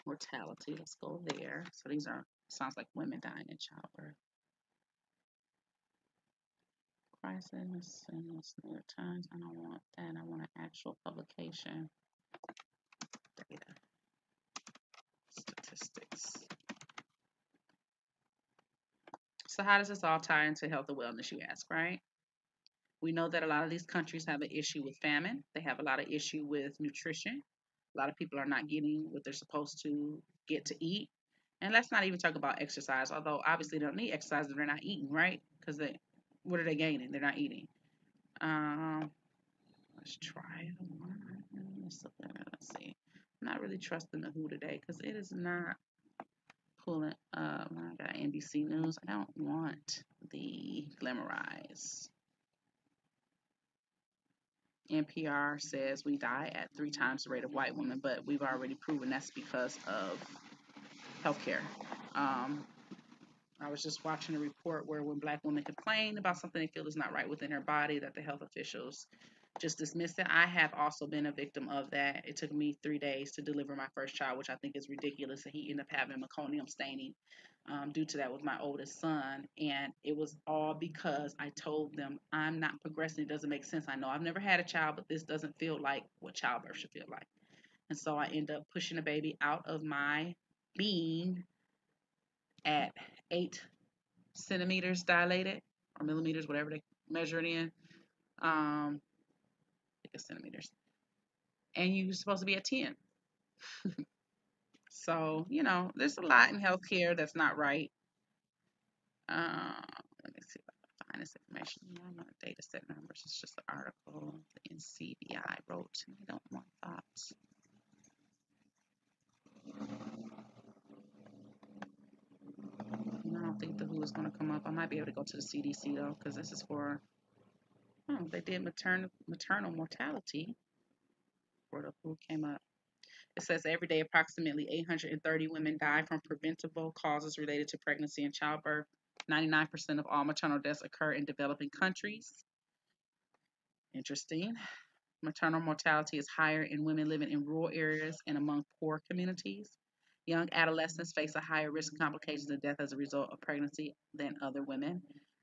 mortality. Let's go there. So these are, sounds like women dying in childbirth. Crisis and New York Times. I don't want that. I want an actual publication. Data. Statistics. So how does this all tie into health and wellness, you ask, right? We know that a lot of these countries have an issue with famine. They have a lot of issue with nutrition. A lot of people are not getting what they're supposed to get to eat. And let's not even talk about exercise, although obviously they don't need exercise if they're not eating, right? Because what are they gaining? They're not eating. Let's try one. Let's see. I'm not really trusting the WHO today because it is not pulling up. I got NBC News. I don't want the Glamorize. NPR says we die at 3 times the rate of white women, but we've already proven that's because of healthcare. I was just watching a report where when black women complain about something they feel is not right within their body, that the health officials just dismiss it. I have also been a victim of that. It took me 3 days to deliver my first child, which I think is ridiculous. And he ended up having meconium staining due to that with my oldest son. And it was all because I told them I'm not progressing. It doesn't make sense. I know I've never had a child, but this doesn't feel like what childbirth should feel like. And so I end up pushing the baby out of my being at 8 centimeters dilated, or millimeters, whatever they measure it in. I think it's centimeters. And you're supposed to be at 10. So, you know, there's a lot in healthcare that's not right. Let me see if I can find this information. I'm not data set numbers. It's just an article the NCBI wrote. I don't want that. No, don't think the WHO is going to come up. I might be able to go to the CDC though, because this is for, oh, they did maternal mortality where the WHO came up. It says every day approximately 830 women die from preventable causes related to pregnancy and childbirth. 99% of all maternal deaths occur in developing countries. Interesting. Maternal mortality is higher in women living in rural areas and among poor communities. Young adolescents face a higher risk of complications and death as a result of pregnancy than other women.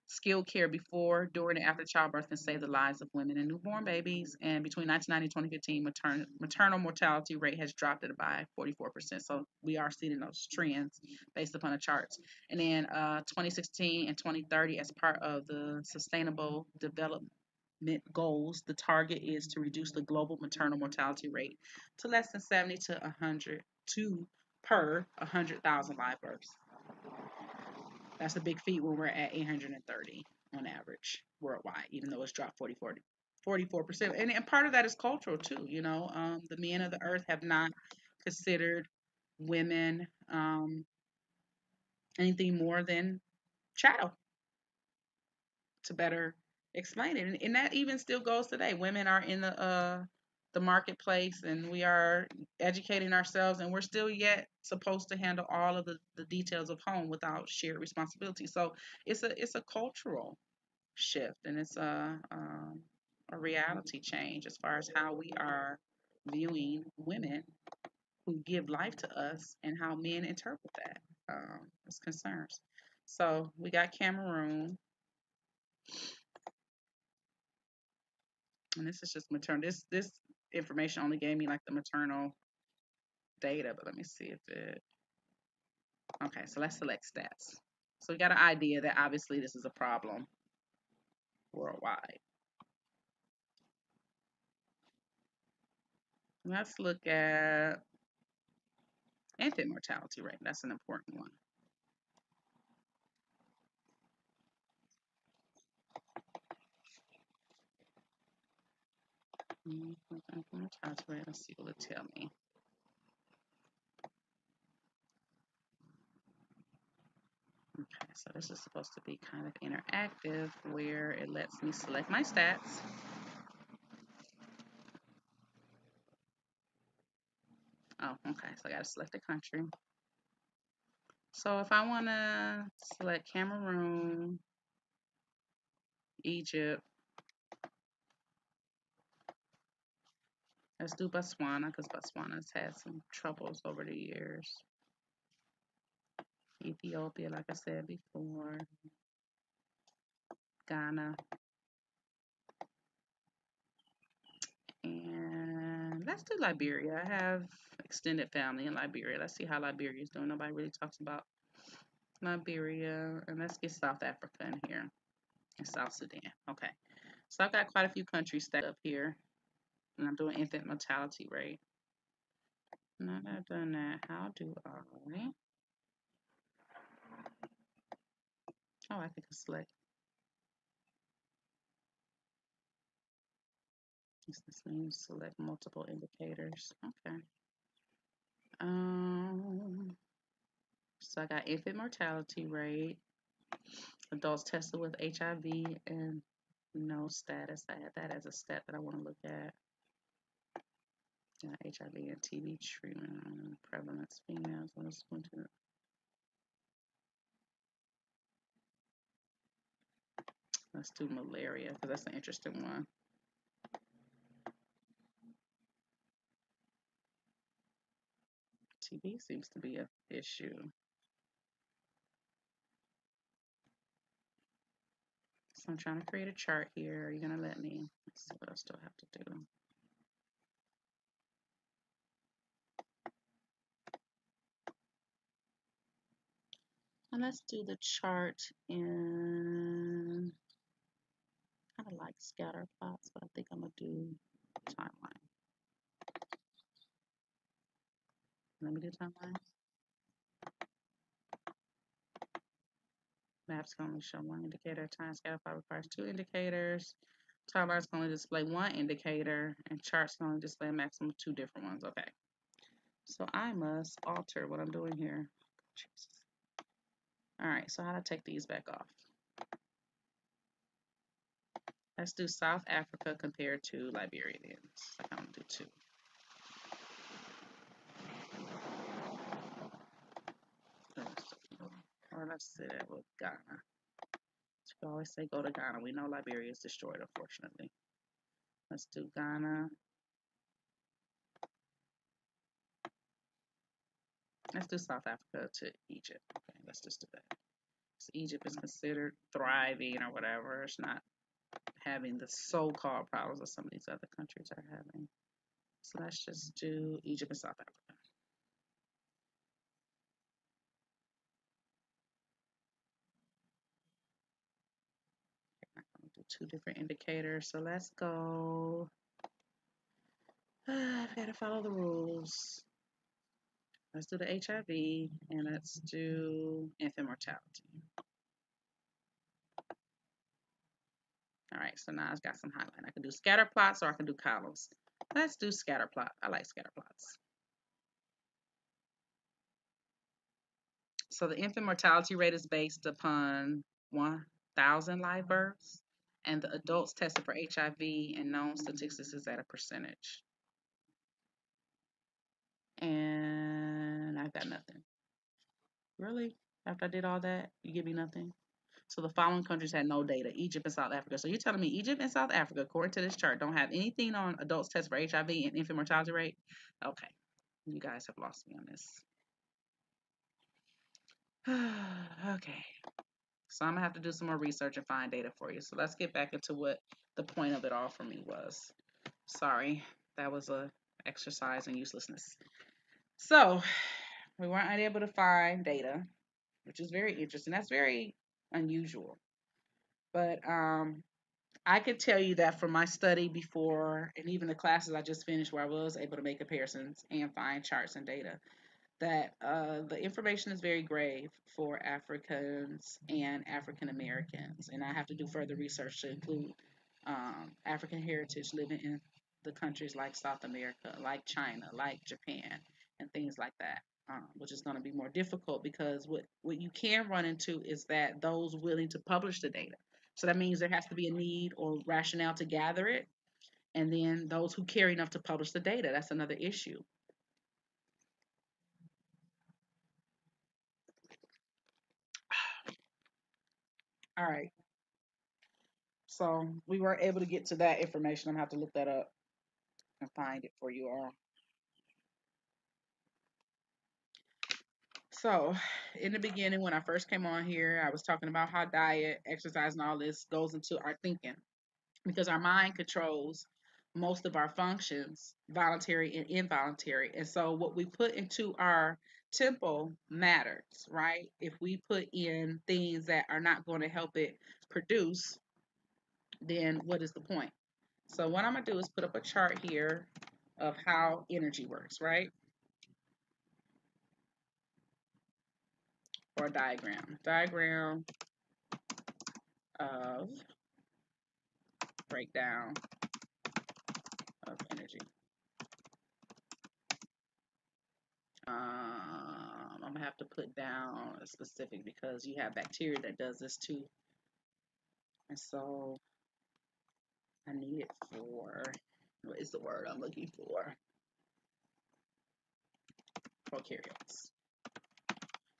Skilled care before, during, and after childbirth can save the lives of women and newborn babies. And between 1990 and 2015, maternal mortality rate has dropped it by 44%. So we are seeing those trends based upon the charts. And then 2016 and 2030, as part of the Sustainable Development goals, the target is to reduce the global maternal mortality rate to less than 70 to 100 per 100,000 live births. That's a big feat when we're at 830 on average worldwide, even though it's dropped 44%. And part of that is cultural too. The men of the earth have not considered women anything more than chattel, to better explain it. And that even still goes today. Women are in the marketplace, and we are educating ourselves, and we're still yet supposed to handle all of the details of home without shared responsibility. So it's a cultural shift, and it's a reality change as far as how we are viewing women who give life to us and how men interpret that as concerns. So we got Cameroon, and this is just maternal. This information only gave me like the maternal data, but let me see if it. Okay, so let's select stats. So we got an idea that obviously this is a problem worldwide. Let's look at infant mortality rate. That's an important one. Infant mortality rate. Let's see what it'll tell me. Okay, so this is supposed to be kind of interactive where it lets me select my stats. Oh, okay, so I got to select a country. So if I want to select Cameroon, Egypt, let's do Botswana because Botswana's had some troubles over the years. Ethiopia, like I said before. Ghana. And let's do Liberia. I have extended family in Liberia. Let's see how Liberia is doing. Nobody really talks about Liberia. And let's get South Africa in here. And South Sudan. Okay. So I've got quite a few countries stacked up here. And I'm doing infant mortality rate. Now that I've done that, how do I? Oh, I can select. This means select multiple indicators. Okay. So I got infant mortality rate, adults tested with HIV, and no status. I had that as a stat that I want to look at. HIV and TB treatment, prevalence, females. Let's do malaria because that's an interesting one. TB seems to be an issue. So I'm trying to create a chart here. Are you gonna let me? Let's see what I still have to do. And let's do the chart in kind of like scatter plots, but I think I'm gonna do timeline. Let me do timeline. Maps can only show one indicator. Time scatter plot requires two indicators. Timelines can only display one indicator, and charts can only display a maximum of two different ones. Okay. So I must alter what I'm doing here. Jesus. All right, so how to take these back off? Let's do South Africa compared to Liberia then. I'm gonna do two. Or let's say that with Ghana. You always say go to Ghana. We know Liberia is destroyed, unfortunately. Let's do Ghana. Let's do South Africa to Egypt. Okay, let's just do that. So Egypt is considered thriving or whatever. It's not having the so-called problems that some of these other countries are having. So let's just do Egypt and South Africa. I'm going to do two different indicators. So let's go. I've got to follow the rules. Let's do the HIV and let's do infant mortality. All right, so now I've got some highlight. I can do scatter plots or I can do columns. Let's do scatter plot. I like scatter plots. So the infant mortality rate is based upon 1,000 live births, and the adults tested for HIV and known statistics is at a percentage. And I've got nothing. Really? After I did all that, you give me nothing? So the following countries had no data: Egypt and South Africa. So you're telling me Egypt and South Africa, according to this chart, don't have anything on adults tested for HIV and infant mortality rate? Okay. You guys have lost me on this. Okay. So I'm gonna have to do some more research and find data for you. So let's get back into what the point of it all for me was. Sorry, that was a exercise in uselessness. So we weren't able to find data, which is very interesting. That's very unusual. But I could tell you that from my study before, and even the classes I just finished, where I was able to make comparisons and find charts and data, that the information is very grave for Africans and African Americans. And I have to do further research to include African heritage living in the countries like South America, like China, like Japan, and things like that, which is going to be more difficult because what you can run into is that those willing to publish the data. So that means there has to be a need or rationale to gather it. And then those who care enough to publish the data, that's another issue. All right. So we weren't able to get to that information. I'm gonna have to look that up and find it for you all. So in the beginning, when I first came on here, I was talking about how diet, exercise, and all this goes into our thinking because our mind controls most of our functions, voluntary and involuntary. And so what we put into our temple matters, right? If we put in things that are not going to help it produce, then what is the point? So what I'm gonna do is put up a chart here of how energy works, right? Or a diagram. Diagram of breakdown of energy. I'm gonna have to put down a specific because you have bacteria that does this too. And so I need it for, what is the word I'm looking for? Prokaryotes.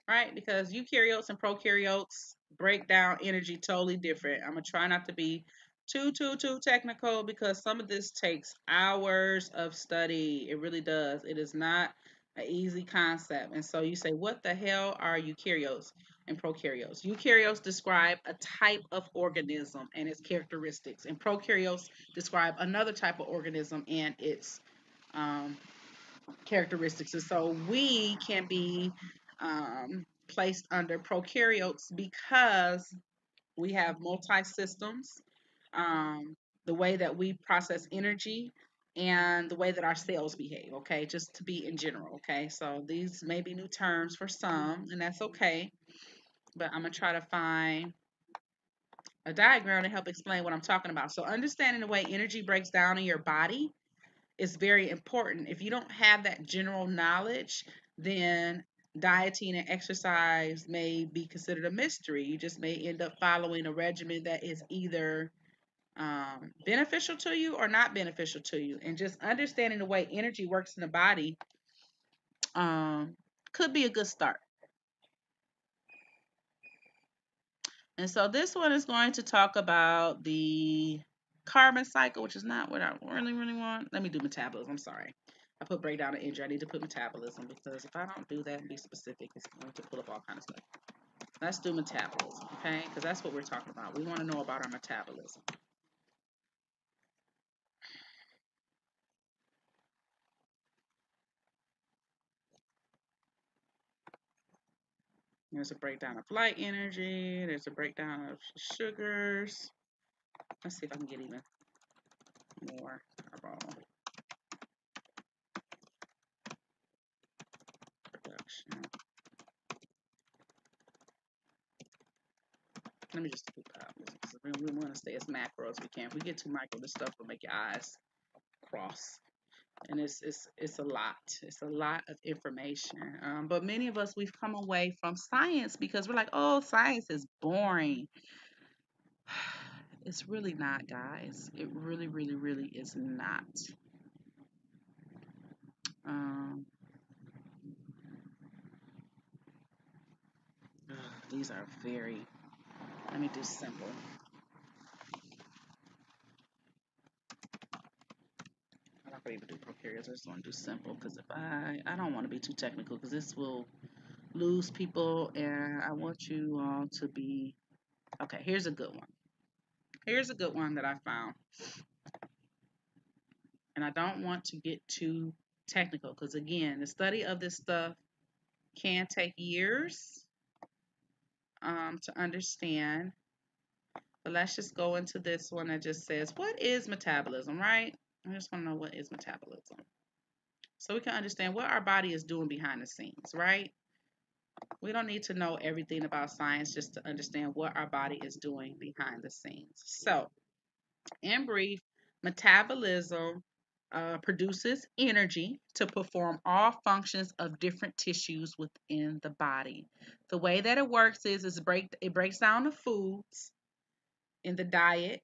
Right? Because eukaryotes and prokaryotes break down energy totally different. I'm gonna try not to be too technical because some of this takes hours of study. It really does. It is not an easy concept. And so you say, what the hell are eukaryotes and prokaryotes? Eukaryotes describe a type of organism and its characteristics, and prokaryotes describe another type of organism and its um, characteristics. And so we can be placed under prokaryotes because we have multi systems, um, the way that we process energy, and the way that our cells behave. Okay, just to be in general. Okay, so these may be new terms for some, and that's okay. But I'm gonna try to find a diagram to help explain what I'm talking about. So understanding the way energy breaks down in your body is very important. If you don't have that general knowledge, then Dieting and exercise may be considered a mystery. You just may end up following a regimen that is either beneficial to you or not beneficial to you. And just understanding the way energy works in the body um, could be a good start. And so this one is going to talk about the carbon cycle, which is not what I really want. Let me do metabolism. I'm sorry. I put breakdown of energy. I need to put metabolism because if I don't do that and be specific, it's going to pull up all kinds of stuff. Let's do metabolism, okay? Because that's what we're talking about. We want to know about our metabolism. There's a breakdown of light energy. There's a breakdown of sugars. Let's see if I can get even more carbon production. Let me just do metabolism because we want to stay as macro as we can. If we get too micro, this stuff will make your eyes cross. And it's a lot. It's a lot of information. But many of us, we've come away from science because we're like, oh, science is boring. It's really not, guys. It really, really, really is not. Um, these are very, let me do simple. I'm not going to even do prokaryotes. I just want to do simple because if I don't want to be too technical because this will lose people and I want you all to be, okay, here's a good one. Here's a good one that I found. And I don't want to get too technical because, again, the study of this stuff can take years to understand. But let's just go into this one that just says, what is metabolism, right? I just want to know what is metabolism. So we can understand what our body is doing behind the scenes, right? We don't need to know everything about science just to understand what our body is doing behind the scenes. So, in brief, metabolism produces energy to perform all functions of different tissues within the body. The way that it works is it breaks down the foods in the diet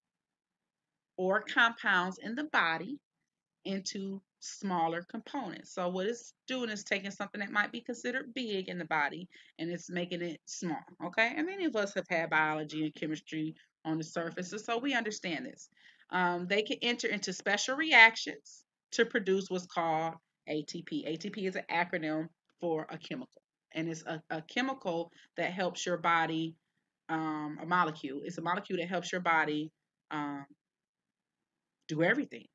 or compounds in the body into smaller components. So what it's doing is taking something that might be considered big in the body and it's making it small. Okay, and many of us have had biology and chemistry on the surface, and so we understand this. They can enter into special reactions to produce what's called ATP. ATP is an acronym for a chemical, and it's a chemical that helps your body. A molecule. It's a molecule that helps your body um, do everything.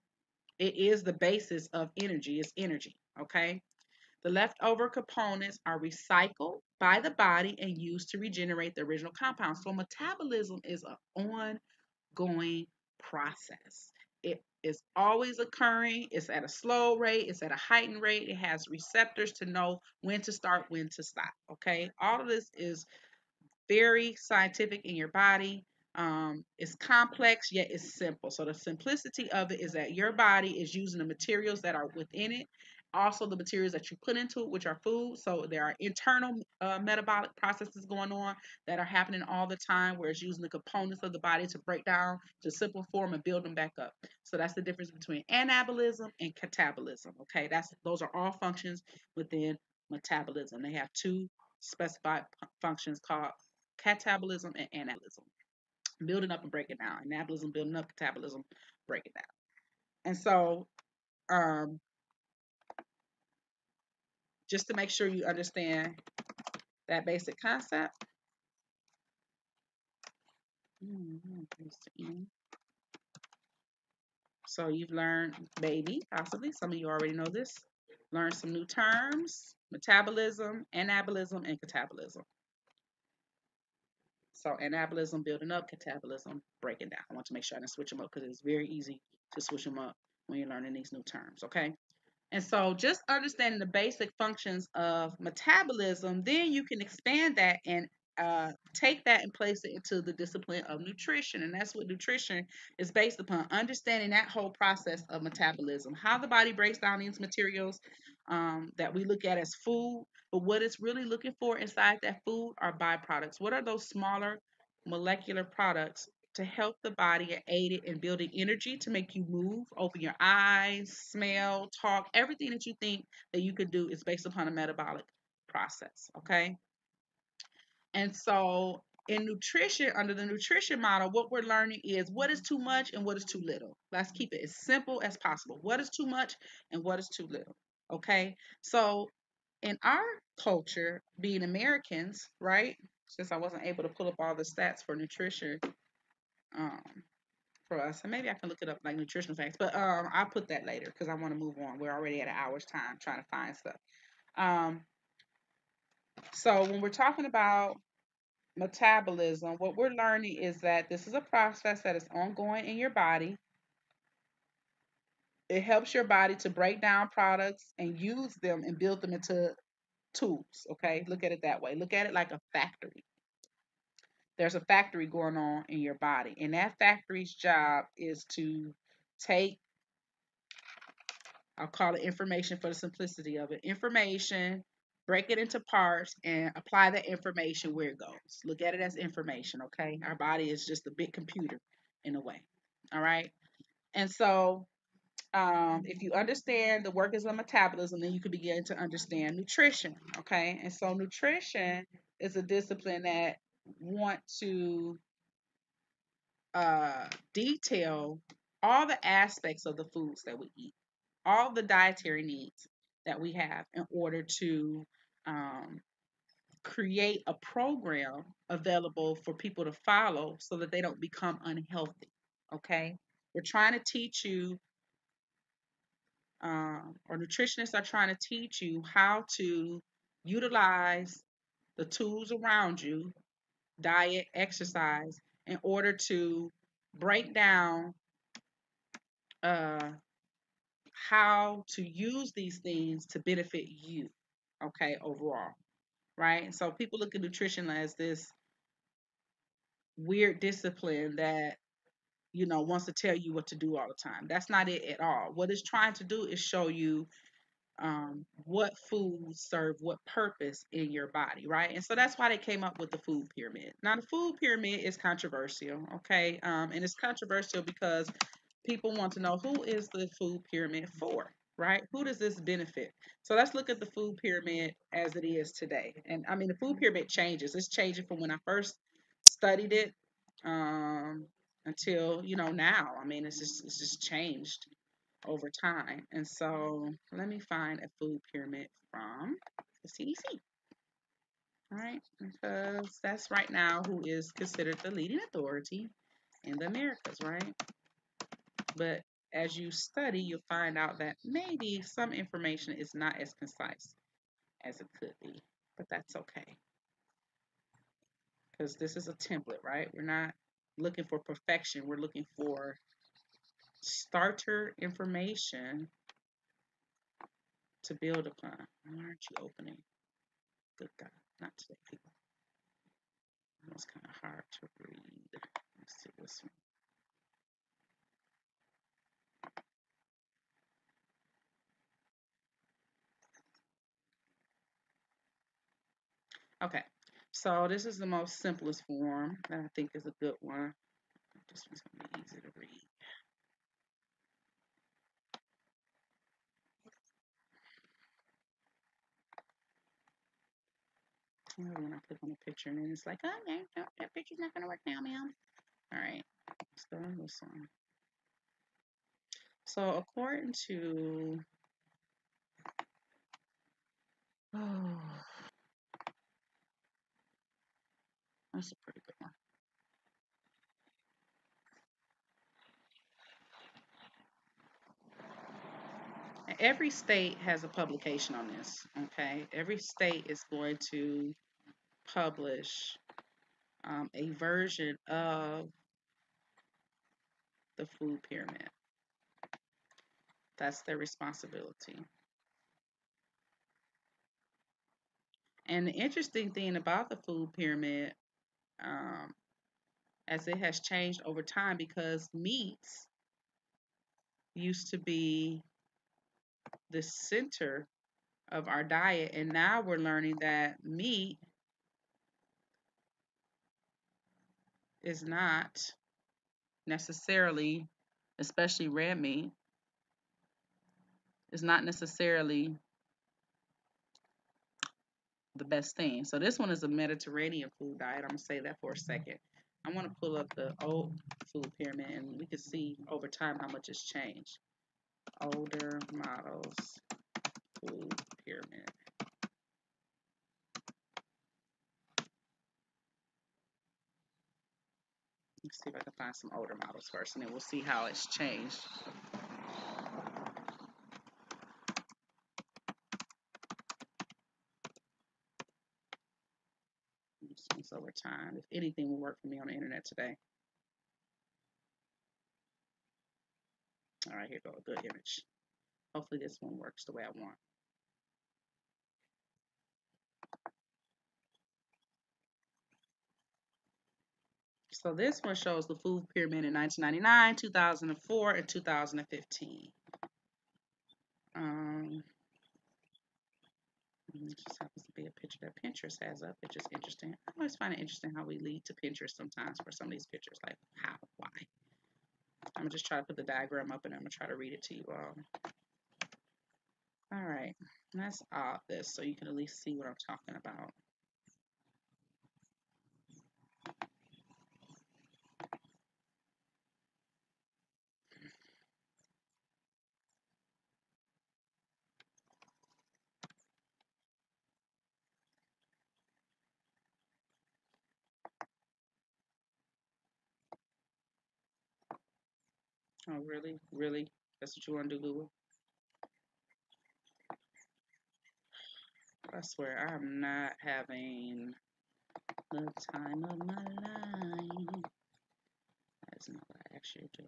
It is the basis of energy. It's energy, okay? The leftover components are recycled by the body and used to regenerate the original compound. So metabolism is an ongoing process. It is always occurring. It's at a slow rate. It's at a heightened rate. It has receptors to know when to start, when to stop. Okay. All of this is very scientific in your body. It's complex, yet it's simple. So the simplicity of it is that your body is using the materials that are within it, also the materials that you put into it, which are food. So there are internal metabolic processes going on that are happening all the time, where it's using the components of the body to break down to simple form and build them back up. So that's the difference between anabolism and catabolism. Okay, those are all functions within metabolism. They have two specified functions called catabolism and anabolism. Building up and breaking down. Anabolism, building up, catabolism, breaking down. And so, um, just to make sure you understand that basic concept. So you've learned, maybe, possibly, some of you already know this, learn some new terms, metabolism, anabolism, and catabolism. So anabolism, building up, catabolism, breaking down. I want to make sure I didn't switch them up because it's very easy to switch them up when you're learning these new terms, okay? And so just understanding the basic functions of metabolism, then you can expand that and take that and place it into the discipline of nutrition. And that's what nutrition is based upon, understanding that whole process of metabolism, how the body breaks down these materials that we look at as food, but what it's really looking for inside that food are byproducts. What are those smaller molecular products to help the body and aid it in building energy to make you move, open your eyes, smell, talk, everything that you think that you could do is based upon a metabolic process, okay? And so in nutrition, under the nutrition model, what we're learning is what is too much and what is too little. Let's keep it as simple as possible. What is too much and what is too little. Okay. So in our culture, being Americans, right? Since I wasn't able to pull up all the stats for nutrition um, for us, and maybe I can look it up like nutritional facts, but I'll put that later because I want to move on. We're already at an hour's time trying to find stuff. Um, so when we're talking about metabolism, what we're learning is that this is a process that is ongoing in your body. It helps your body to break down products and use them and build them into tools. Okay, look at it that way. Look at it like a factory. There's a factory going on in your body, and that factory's job is to take, I'll call it information for the simplicity of it, information, break it into parts, and apply that information where it goes. Look at it as information, okay? Our body is just a big computer in a way, all right? And so, if you understand the workings of metabolism, then you can begin to understand nutrition, okay? And so, nutrition is a discipline that want to detail all the aspects of the foods that we eat, all the dietary needs that we have in order to um, create a program available for people to follow so that they don't become unhealthy. Okay. We're trying to teach you, or nutritionists are trying to teach you how to utilize the tools around you, diet, exercise, in order to break down uh, how to use these things to benefit you, okay, overall, right? So people look at nutrition as this weird discipline that, wants to tell you what to do all the time. That's not it at all. What it's trying to do is show you what foods serve what purpose in your body, right? And so that's why they came up with the food pyramid. Now, the food pyramid is controversial, okay? And it's controversial because people want to know, who is the food pyramid for, right? Who does this benefit? So let's look at the food pyramid as it is today. And I mean, the food pyramid changes. It's changing from when I first studied it until now. I mean, it's just changed over time. And so let me find a food pyramid from the CDC. All right, because that's right now who is considered the leading authority in the Americas, right? But as you study, you'll find out that maybe some information is not as concise as it could be, but that's okay because this is a template, right? We're not looking for perfection, we're looking for starter information to build upon. Why aren't you opening? Good God, not today, people. It's kind of hard to read. Let's see this one. Okay, so this is the most simplest form that I think is a good one. This one's gonna be easy to read. When I click on a picture and then it's like, oh, no, no, that picture's not gonna work now, ma'am. All right, let's go on this one. So according to, oh, that's a pretty good one. Every state has a publication on this. Okay, every state is going to publish a version of the food pyramid. That's their responsibility. And the interesting thing about the food pyramid, um, as it has changed over time, because meats used to be the center of our diet. And now we're learning that meat is not necessarily, especially red meat, is not necessarily the best thing. So this one is a Mediterranean food diet. I'm gonna say that for a second. I want to pull up the old food pyramid and we can see over time how much has changed. Older models food pyramid. Let's see if I can find some older models first and then we'll see how it's changed. This one's over time. If anything will work for me on the internet today. All right, here go a good image. Hopefully this one works the way I want. So this one shows the food pyramid in 1999, 2004, and 2015. It just happens to be a picture that Pinterest has up, which is interesting. I always find it interesting how we lead to Pinterest sometimes for some of these pictures, like how, why. I'm gonna just try to put the diagram up and I'm gonna try to read it to you all. All right, let's add this so you can at least see what I'm talking about. Oh, really? Really? That's what you want to do, Google? I swear, I'm not having the time of my life. That's not what I actually do.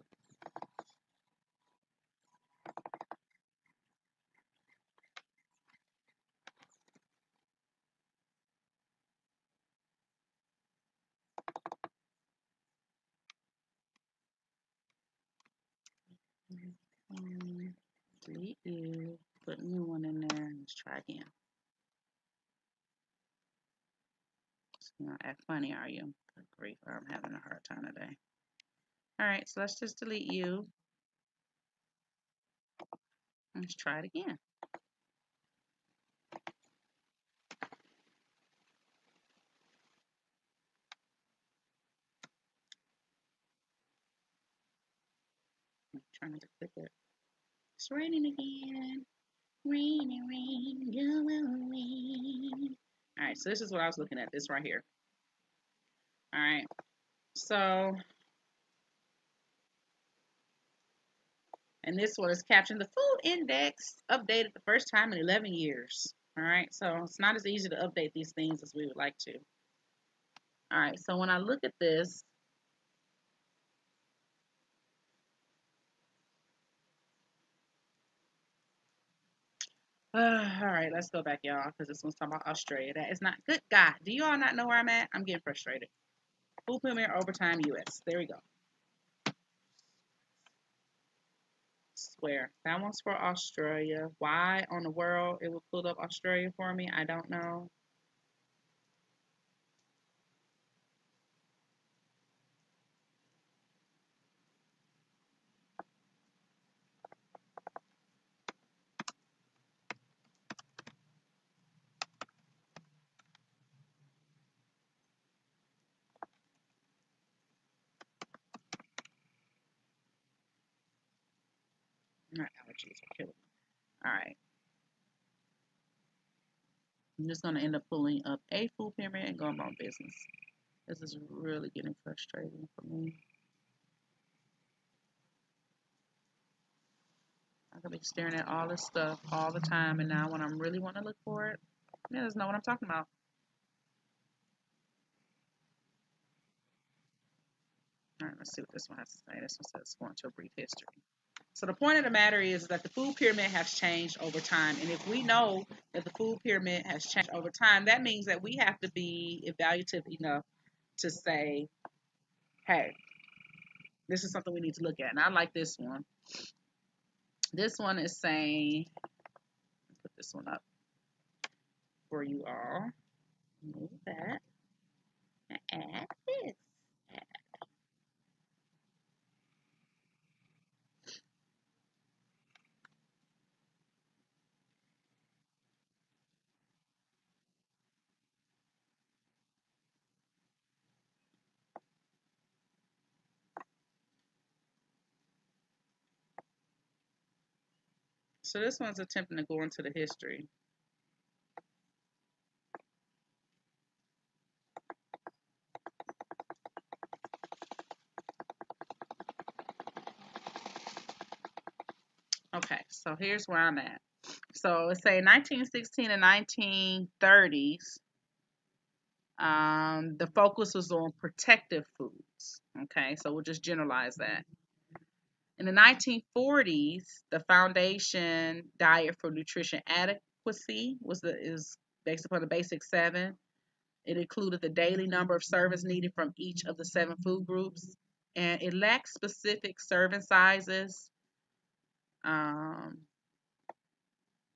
Delete you. Put a new one in there. Let's try again. You're not act funny, are you? Good grief, I'm having a hard time today. All right, so let's just delete you. Let's try it again. I'm trying to click it. It's raining again. Rainy, rain, go away. All right, so this is what I was looking at. This right here. All right, so, and this one is captioned the food index updated the first time in 11 years. All right, so it's not as easy to update these things as we would like to. All right, so when I look at this, all right, let's go back, y'all, because this one's talking about Australia. That is not good. God, do you all not know where I'm at? I'm getting frustrated. Food Premier Overtime US. There we go. Swear. That one's for Australia. Why on the world it would pull up Australia for me, I don't know. My allergies are killing me. All right. I'm just going to end up pulling up a Food Pyramid and going about business. This is really getting frustrating for me. I could be staring at all this stuff all the time, and now when I'm really wanting to look for it, yeah, doesn't know what I'm talking about. All right, let's see what this one has to say. This one says going to a brief history. So the point of the matter is that the food pyramid has changed over time. And if we know that the food pyramid has changed over time, that means that we have to be evaluative enough to say, hey, this is something we need to look at. And I like this one. This one is saying, let's put this one up. for you all. Move that. Add this. So this one's attempting to go into the history. Okay, so here's where I'm at. So let's say 1916 and 1930s, the focus was on protective foods. Okay, so we'll just generalize that. In the 1940s, the Foundation Diet for Nutrition Adequacy is based upon the basic seven. It included the daily number of servings needed from each of the seven food groups, and it lacked specific serving sizes, um,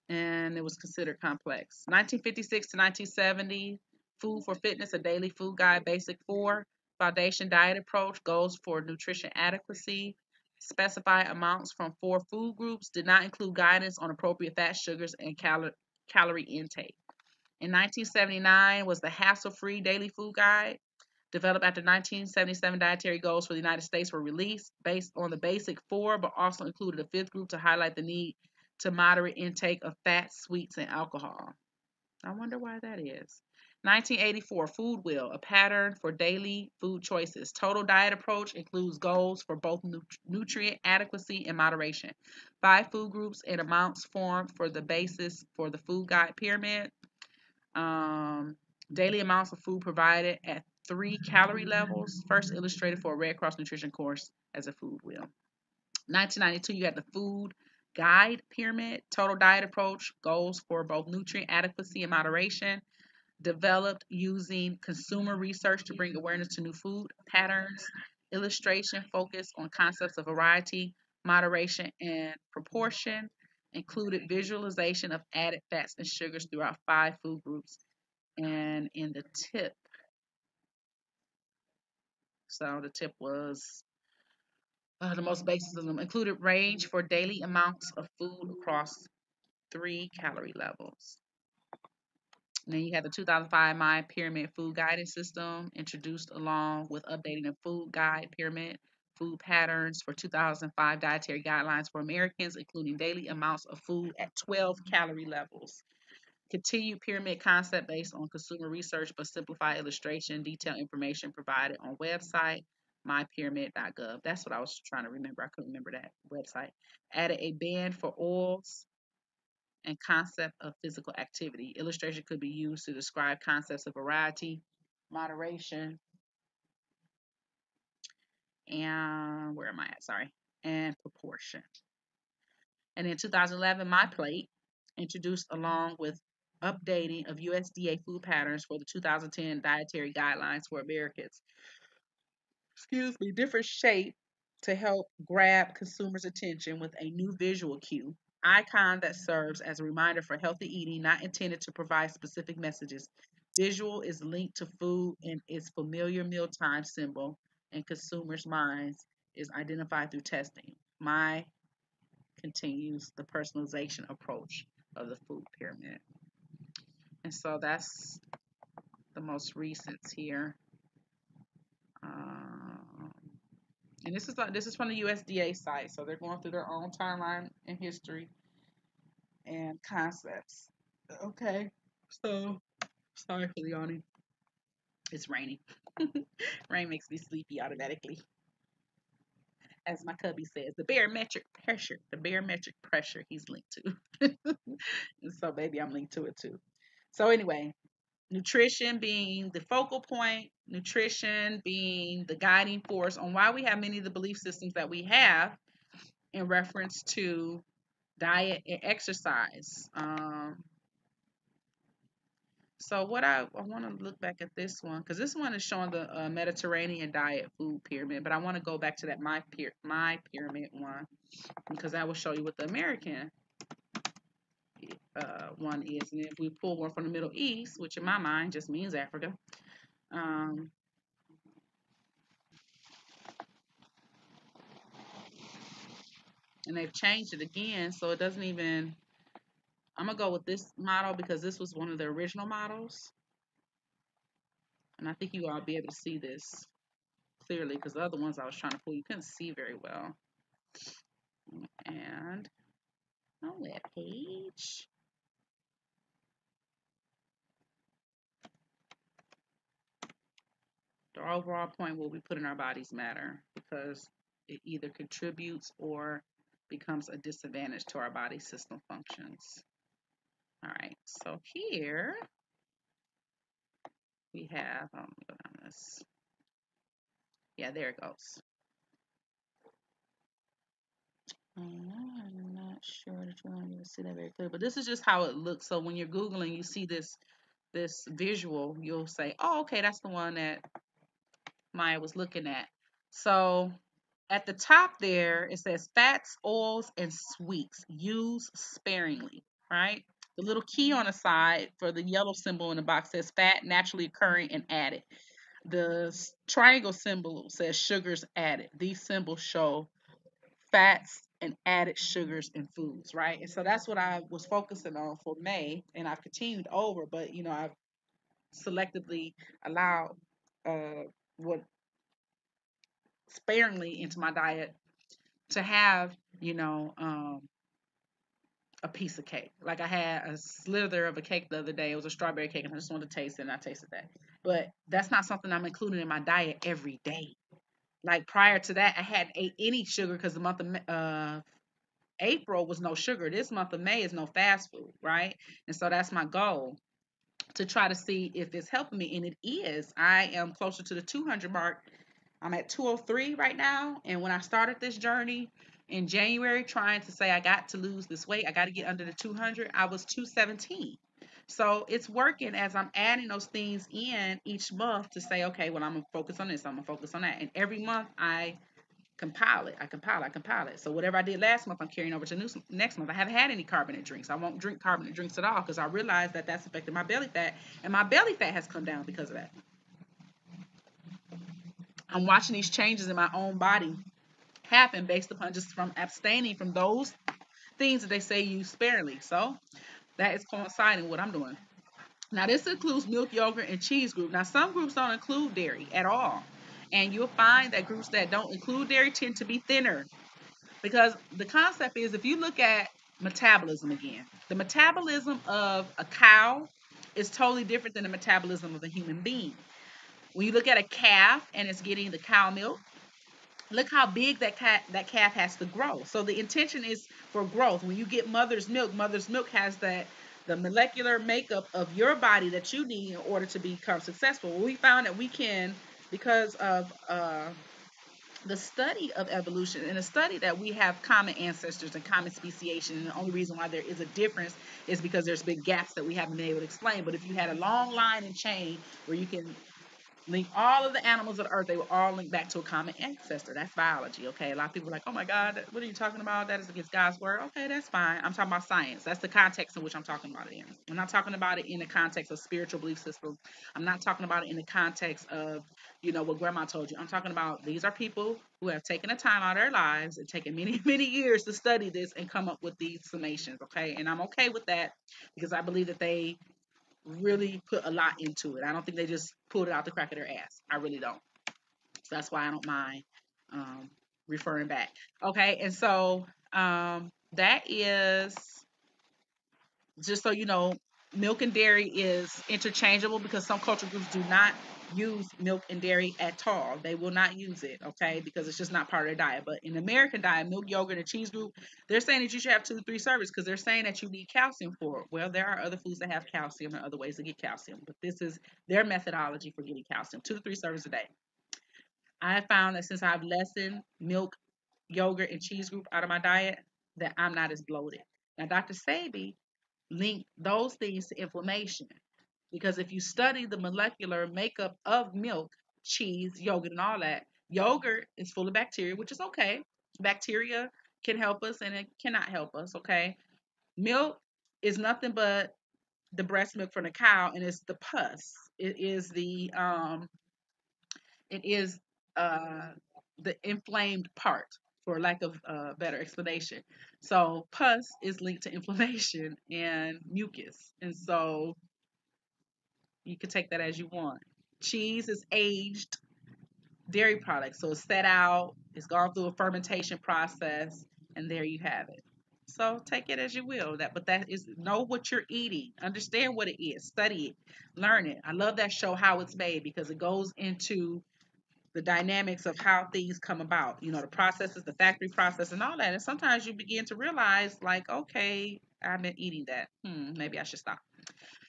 and it was considered complex. 1956 to 1970, Food for Fitness, a daily food guide, basic four. Foundation diet approach, goals for nutrition adequacy. Specify amounts from four food groups, did not include guidance on appropriate fat, sugars, and calorie intake. In 1979 was the hassle-free daily food guide. Developed after 1977 dietary goals for the United States were released based on the basic four, but also included a fifth group to highlight the need to moderate intake of fats, sweets, and alcohol. I wonder why that is. 1984 Food Wheel, a pattern for daily food choices. Total diet approach includes goals for both nutrient adequacy and moderation. 5 food groups and amounts formed for the basis for the food guide pyramid. Daily amounts of food provided at 3 calorie levels, first illustrated for a Red Cross nutrition course as a food wheel. 1992, you had the food guide pyramid, total diet approach, goals for both nutrient adequacy and moderation, developed using consumer research to bring awareness to new food patterns, illustration focused on concepts of variety, moderation, and proportion, included visualization of added fats and sugars throughout 5 food groups, and in the tip. So the tip was the most basic of them included range for daily amounts of food across 3 calorie levels. And then you have the 2005 My Pyramid Food Guidance System introduced along with updating the food guide pyramid food patterns for 2005 dietary guidelines for Americans, including daily amounts of food at 12 calorie levels. Continued pyramid concept based on consumer research but simplified illustration, detailed information provided on website mypyramid.gov. That's what I was trying to remember. I couldn't remember that website. Added a band for oils and concept of physical activity. Illustration could be used to describe concepts of variety, moderation, and where am I at? Sorry, and proportion. And in 2011, My Plate introduced along with updating of USDA food patterns for the 2010 dietary guidelines for Americans. Excuse me, different shape to help grab consumers' attention with a new visual cue. Icon that serves as a reminder for healthy eating, not intended to provide specific messages. Visual is linked to food and its familiar mealtime symbol in consumers' minds is identified through testing. My continues the personalization approach of the food pyramid. And so that's the most recent here. Um, and this is from the USDA site, so they're going through their own timeline and history and concepts. Okay, so sorry for the yawning. It's raining. Rain makes me sleepy automatically. As my cubby says, the barometric pressure he's linked to. And so maybe I'm linked to it too. So anyway, nutrition being the focal point, nutrition being the guiding force on why we have many of the belief systems that we have in reference to diet and exercise. So what I want to look back at this one because this one is showing the Mediterranean diet food pyramid, but I want to go back to that my pyramid one because that will show you what the American one is. And if we pull one from the Middle East, which in my mind just means Africa, um, and they've changed it again, so it doesn't even. I'm gonna go with this model because this was one of the original models, and I think you all be able to see this clearly because the other ones I was trying to pull, you couldn't see very well. And on that page, the overall point will be put in our bodies matter because it either contributes or becomes a disadvantage to our body system functions. All right, so here we have, go down this. Yeah, there it goes. I'm not sure that you want to see that very clear, but this is just how it looks. So when you're Googling, you see this visual, you'll say, oh, okay, that's the one that Maya was looking at. So at the top there, it says fats, oils, and sweets. Use sparingly, right? The little key on the side for the yellow symbol in the box says fat, naturally occurring, and added. The triangle symbol says sugars added. These symbols show fats and added sugars in foods, right? And so that's what I was focusing on for May, and I've continued over, but I've selectively allowed what sparingly into my diet to have, a piece of cake. Like I had a slither of a cake the other day. It was a strawberry cake, and I just wanted to taste it, and I tasted that. But that's not something I'm including in my diet every day. Like prior to that, I hadn't ate any sugar because the month of April was no sugar. This month of May is no fast food, right? And so that's my goal to try to see if it's helping me, and it is. I am closer to the 200 mark. I'm at 203 right now. And when I started this journey in January, trying to say I got to lose this weight, I got to get under the 200, I was 217. So it's working as I'm adding those things in each month to say, okay, well, I'm going to focus on this, I'm going to focus on that. And every month I compile it, I compile it. So whatever I did last month, I'm carrying over to next month. I haven't had any carbonated drinks. I won't drink carbonated drinks at all because I realized that that's affected my belly fat. And my belly fat has come down because of that. I'm watching these changes in my own body happen based upon just from abstaining from those things that they say use sparingly. So that is coinciding with what I'm doing. Now this includes milk, yogurt, and cheese group. Now some groups don't include dairy at all. And you'll find that groups that don't include dairy tend to be thinner. Because the concept is if you look at metabolism again, the metabolism of a cow is totally different than the metabolism of a human being. When you look at a calf and it's getting the cow milk, look how big that calf has to grow. So the intention is for growth. When you get mother's milk has the molecular makeup of your body that you need in order to become successful. Well, we found that we can, because of the study of evolution and the study that we have common ancestors and common speciation, and the only reason why there is a difference is because there's big gaps that we haven't been able to explain. But if you had a long line and chain where you can link all of the animals of the earth, they will all link back to a common ancestor. That's biology, okay? A lot of people are like, oh my God, what are you talking about? That is against God's word. Okay, that's fine. I'm talking about science. That's the context in which I'm talking about it in. I'm not talking about it in the context of spiritual belief systems. I'm not talking about it in the context of, what grandma told you. I'm talking about these are people who have taken the time out of their lives and taken many, many years to study this and come up with these summations, okay? And I'm okay with that because I believe that they really put a lot into it. I don't think they just pulled it out the crack of their ass. I really don't. So that's why I don't mind referring back. Okay, and so that is just so you know, milk and dairy is interchangeable because some culture groups do not use milk and dairy at all. They will not use it, okay, because it's just not part of their diet. But in the American diet, milk, yogurt, and cheese group, they're saying that you should have 2 to 3 servings because they're saying that you need calcium for it. Well, there are other foods that have calcium and other ways to get calcium, but this is their methodology for getting calcium: 2 to 3 servings a day. I have found that since I've lessened milk, yogurt, and cheese group out of my diet, that I'm not as bloated. Now, Dr. Sabi link those things to inflammation. Because if you study the molecular makeup of milk, cheese, yogurt, and all that, yogurt is full of bacteria, which is okay. Bacteria can help us and it cannot help us, okay? Milk is nothing but the breast milk from the cow, and it's the pus. It is uh, the inflamed part, for lack of better explanation. So pus is linked to inflammation and mucus, and so you can take that as you want. Cheese is aged dairy product, so it's set out, it's gone through a fermentation process, and there you have it. So take it as you will. But that is, know what you're eating, understand what it is, study it, learn it. I love that show How It's Made because it goes into the dynamics of how things come about, the processes, the factory process, and all that. And sometimes you begin to realize, like, okay, I've been eating that. Maybe I should stop.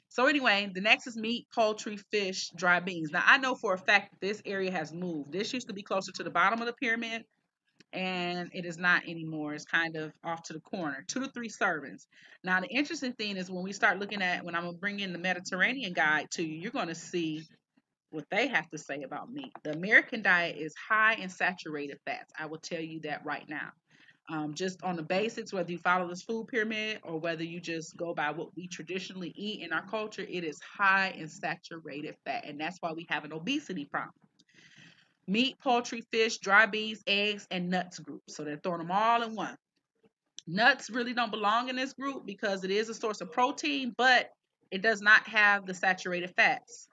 So anyway, the next is meat, poultry, fish, dry beans. Now I know for a fact that this area has moved. This used to be closer to the bottom of the pyramid, and it is not anymore. It's kind of off to the corner. 2 to 3 servings. Now the interesting thing is when we start looking at, when I'm gonna bring in the Mediterranean guide to you, you're gonna see what they have to say about meat. The American diet is high in saturated fats. I will tell you that right now. Just on the basics, whether you follow this food pyramid or whether you just go by what we traditionally eat in our culture, it is high in saturated fat, and that's why we have an obesity problem. Meat, poultry, fish, dry beans, eggs, and nuts group. So they're throwing them all in one. Nuts really don't belong in this group because it is a source of protein, but it does not have the saturated fats.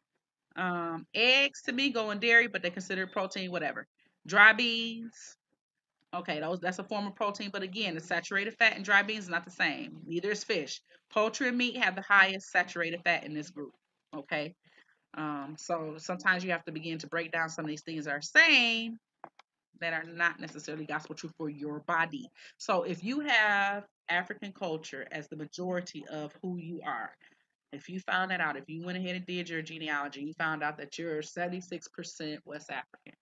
Eggs to me go in dairy, but they consider protein, whatever. Dry beans, okay, that's a form of protein, but again, the saturated fat in dry beans is not the same. Neither is fish. Poultry and meat have the highest saturated fat in this group. Okay. So sometimes you have to begin to break down some of these things that are saying that are not necessarily gospel truth for your body. So if you have African culture as the majority of who you are, if you found that out, if you went ahead and did your genealogy, you found out that you're 76% West African,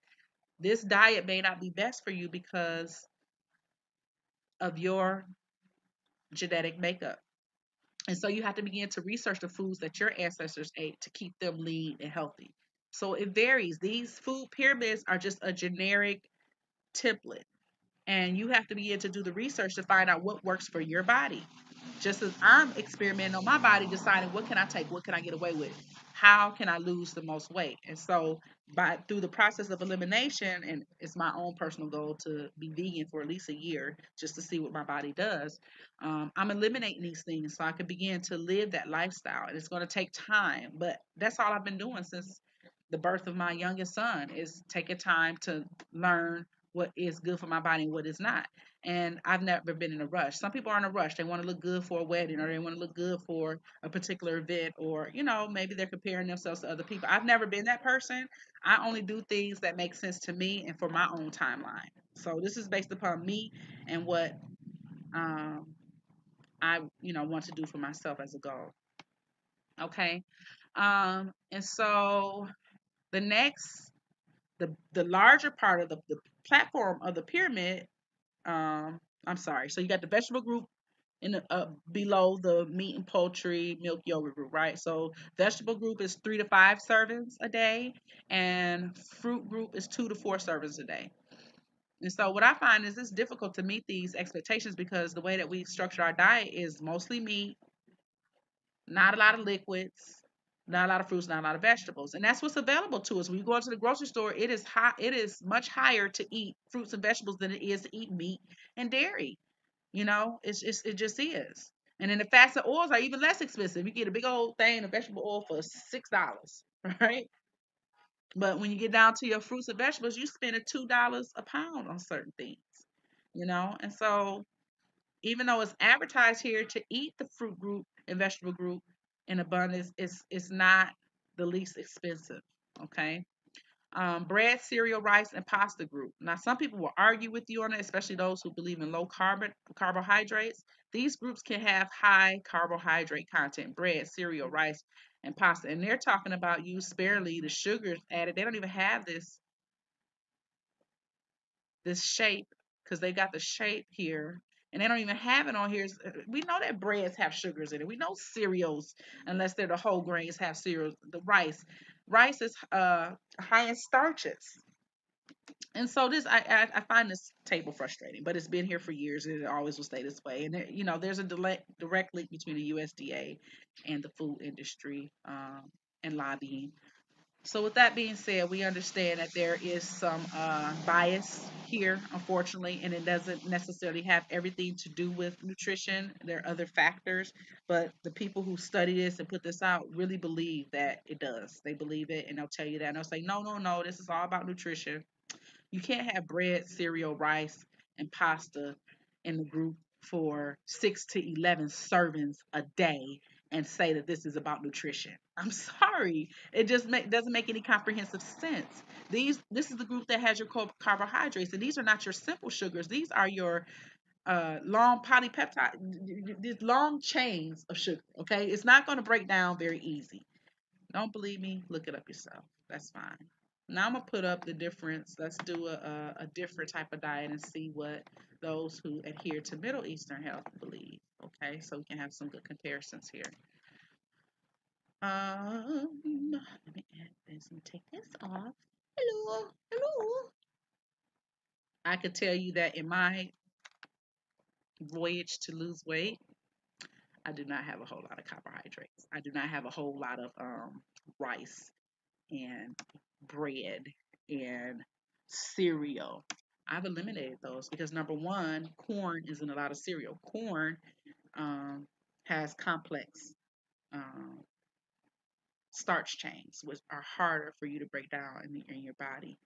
this diet may not be best for you because of your genetic makeup. And so you have to begin to research the foods that your ancestors ate to keep them lean and healthy. So it varies. These food pyramids are just a generic template. And you have to begin to do the research to find out what works for your body. Just as I'm experimenting on my body, deciding what can I take, what can I get away with, how can I lose the most weight. And so by through the process of elimination, and it's my own personal goal to be vegan for at least a year just to see what my body does. I'm eliminating these things so I can begin to live that lifestyle. And it's going to take time, but that's all I've been doing since the birth of my youngest son, is taking time to learn what is good for my body and what is not. And I've never been in a rush. Some people are in a rush. They want to look good for a wedding, or they want to look good for a particular event, or, maybe they're comparing themselves to other people. I've never been that person. I only do things that make sense to me and for my own timeline. So this is based upon me and what um, I, want to do for myself as a goal. Okay. And so the next, the larger part of the platform of the pyramid, I'm sorry. So you got the vegetable group in the below the meat and poultry, milk, yogurt group, right? So vegetable group is 3 to 5 servings a day, and fruit group is 2 to 4 servings a day. And so what I find is it's difficult to meet these expectations because the way that we structure our diet is mostly meat, not a lot of liquids, not a lot of fruits, not a lot of vegetables. And that's what's available to us. When you go into the grocery store, it is high, it is much higher to eat fruits and vegetables than it is to eat meat and dairy. It just is. And then the fats and oils are even less expensive. You get a big old thing of vegetable oil for $6, right? But when you get down to your fruits and vegetables, you spend $2 a pound on certain things. And so even though it's advertised here to eat the fruit group and vegetable group in abundance, it's not the least expensive. Okay. Bread, cereal, rice, and pasta group. Now, some people will argue with you on it, especially those who believe in low carbohydrates. These groups can have high carbohydrate content: bread, cereal, rice, and pasta. And they're talking about use sparingly the sugars added. They don't even have this shape because they got the shape here. And they don't even have it on here. We know that breads have sugars in it. We know cereals, unless they're the whole grains, have cereals. The rice is high in starches. And so this, I find this table frustrating, but it's been here for years and it always will stay this way. And there, there's a direct link between the USDA and the food industry, and lobbying. So with that being said, we understand that there is some bias here, unfortunately, and it doesn't necessarily have everything to do with nutrition. There are other factors, but the people who study this and put this out really believe that it does. They believe it, and they'll tell you that. And they'll say, no, no, no, this is all about nutrition. You can't have bread, cereal, rice, and pasta in the group for 6 to 11 servings a day and say that this is about nutrition. I'm sorry, it just doesn't make any comprehensive sense. This is the group that has your carbohydrates, and these are not your simple sugars. These are your long polypeptide, these long chains of sugar. Okay, it's not going to break down very easy. Don't believe me? Look it up yourself. That's fine. Now I'm gonna put up the difference. Let's do a different type of diet and see what those who adhere to Middle Eastern health believe. Okay, so we can have some good comparisons here. Let me add this and take this off. Hello, hello. I could tell you that in my voyage to lose weight, I do not have a whole lot of carbohydrates. I do not have a whole lot of rice and bread and cereal. I've eliminated those because number one, corn is in a lot of cereal. Corn has complex um, starch chains, which are harder for you to break down in your body.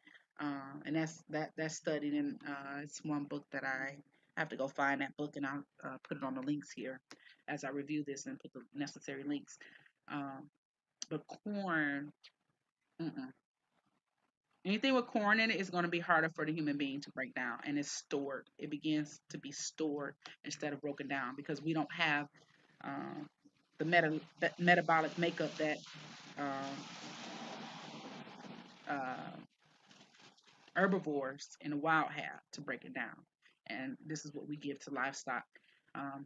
And that's studied in it's one book that I have to go find that book and I'll put it on the links here as I review this and put the necessary links. Um, but corn, mm-mm. Anything with corn in it is going to be harder for the human being to break down, and it's stored. It begins to be stored instead of broken down because we don't have um, that metabolic makeup that um, uh, herbivores in the wild have to break it down. And this is what we give to livestock.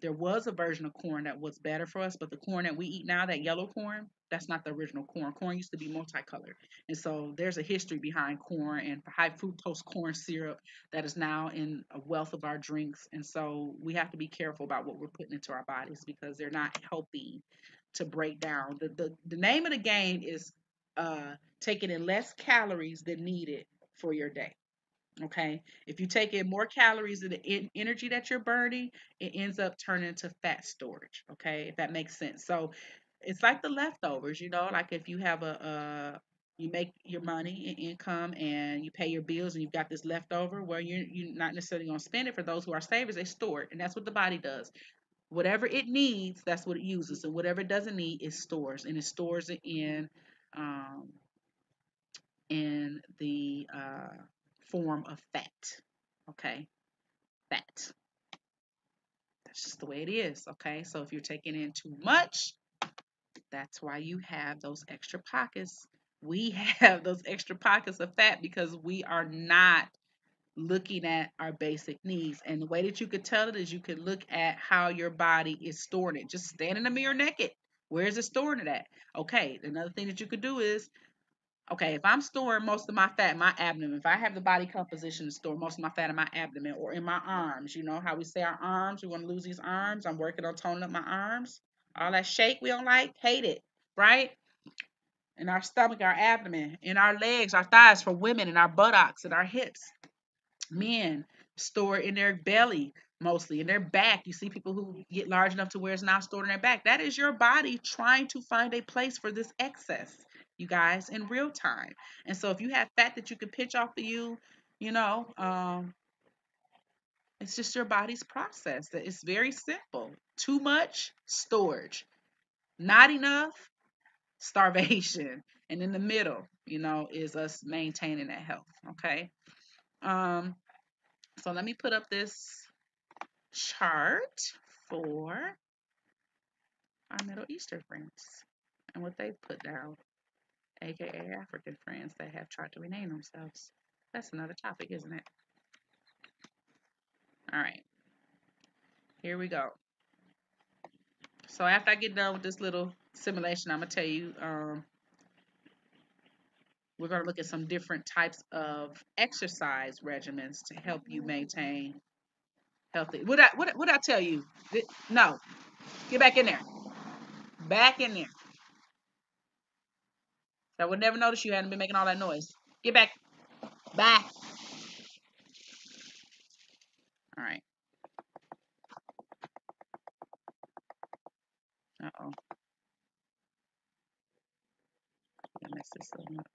There was a version of corn that was better for us, but the corn that we eat now, that yellow corn, that's not the original corn. Corn used to be multicolored. And so there's a history behind corn and high fructose corn syrup that is now in a wealth of our drinks. And so we have to be careful about what we're putting into our bodies because they're not healthy to break down. The name of the game is taking in less calories than needed for your day. Okay. If you take in more calories than the energy that you're burning, it ends up turning to fat storage. Okay. If that makes sense. So it's like the leftovers, like if you have you make your money and income and you pay your bills and you've got this leftover, well, you're not necessarily going to spend it. For those who are savers, they store it. And that's what the body does. Whatever it needs, that's what it uses. And whatever it doesn't need, it stores. And it stores it um, in the form of fat. Okay, fat. That's just the way it is. Okay, so if you're taking in too much, that's why you have those extra pockets. We have those extra pockets of fat because we are not looking at our basic needs. And the way that you could tell it is you could look at how your body is storing it. Just stand in the mirror naked. Where is it storing it at? Okay, another thing that you could do is, okay, if I'm storing most of my fat in my abdomen, if I have the body composition to store most of my fat in my abdomen or in my arms, you know how we say our arms, we want to lose these arms. I'm working on toning up my arms. All that shake we don't like, hate it, right? In our stomach, our abdomen, in our legs, our thighs for women, and our buttocks and our hips. Men store in their belly mostly, in their back. You see people who get large enough to where it's now stored in their back. That is your body trying to find a place for this excess, you guys, in real time. And so if you have fat that you can pitch off of you, you know, it's just your body's process. It's very simple. Too much storage, not enough starvation, and in the middle, is us maintaining that health. Okay. Um, so let me put up this chart for our Middle Eastern friends and what they've put down, aka African friends that have tried to rename themselves. That's another topic, isn't it? All right, here we go. So after I get done with this little simulation, I'm gonna tell you We're going to look at some different types of exercise regimens to help you maintain healthy. What I tell you? No, get back in there. Back in there. I would never notice you hadn't been making all that noise. Get back. Back. All right. Uh-oh. I messed this up.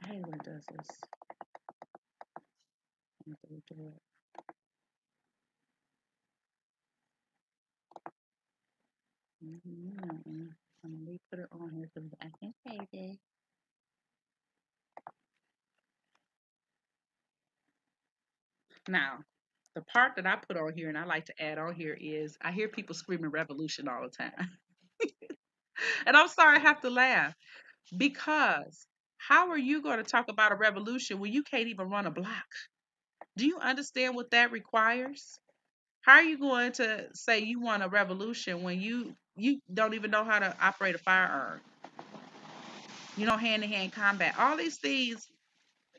I hate when it does this. I'm going to do it. Let me put it on here because I can save it. Now, the part that I put on here and I like to add on here is I hear people screaming revolution all the time. And I'm sorry I have to laugh because how are you going to talk about a revolution when you can't even run a block? Do you understand what that requires? How are you going to say you want a revolution when you don't even know how to operate a firearm? You know, hand-to-hand combat. All these things,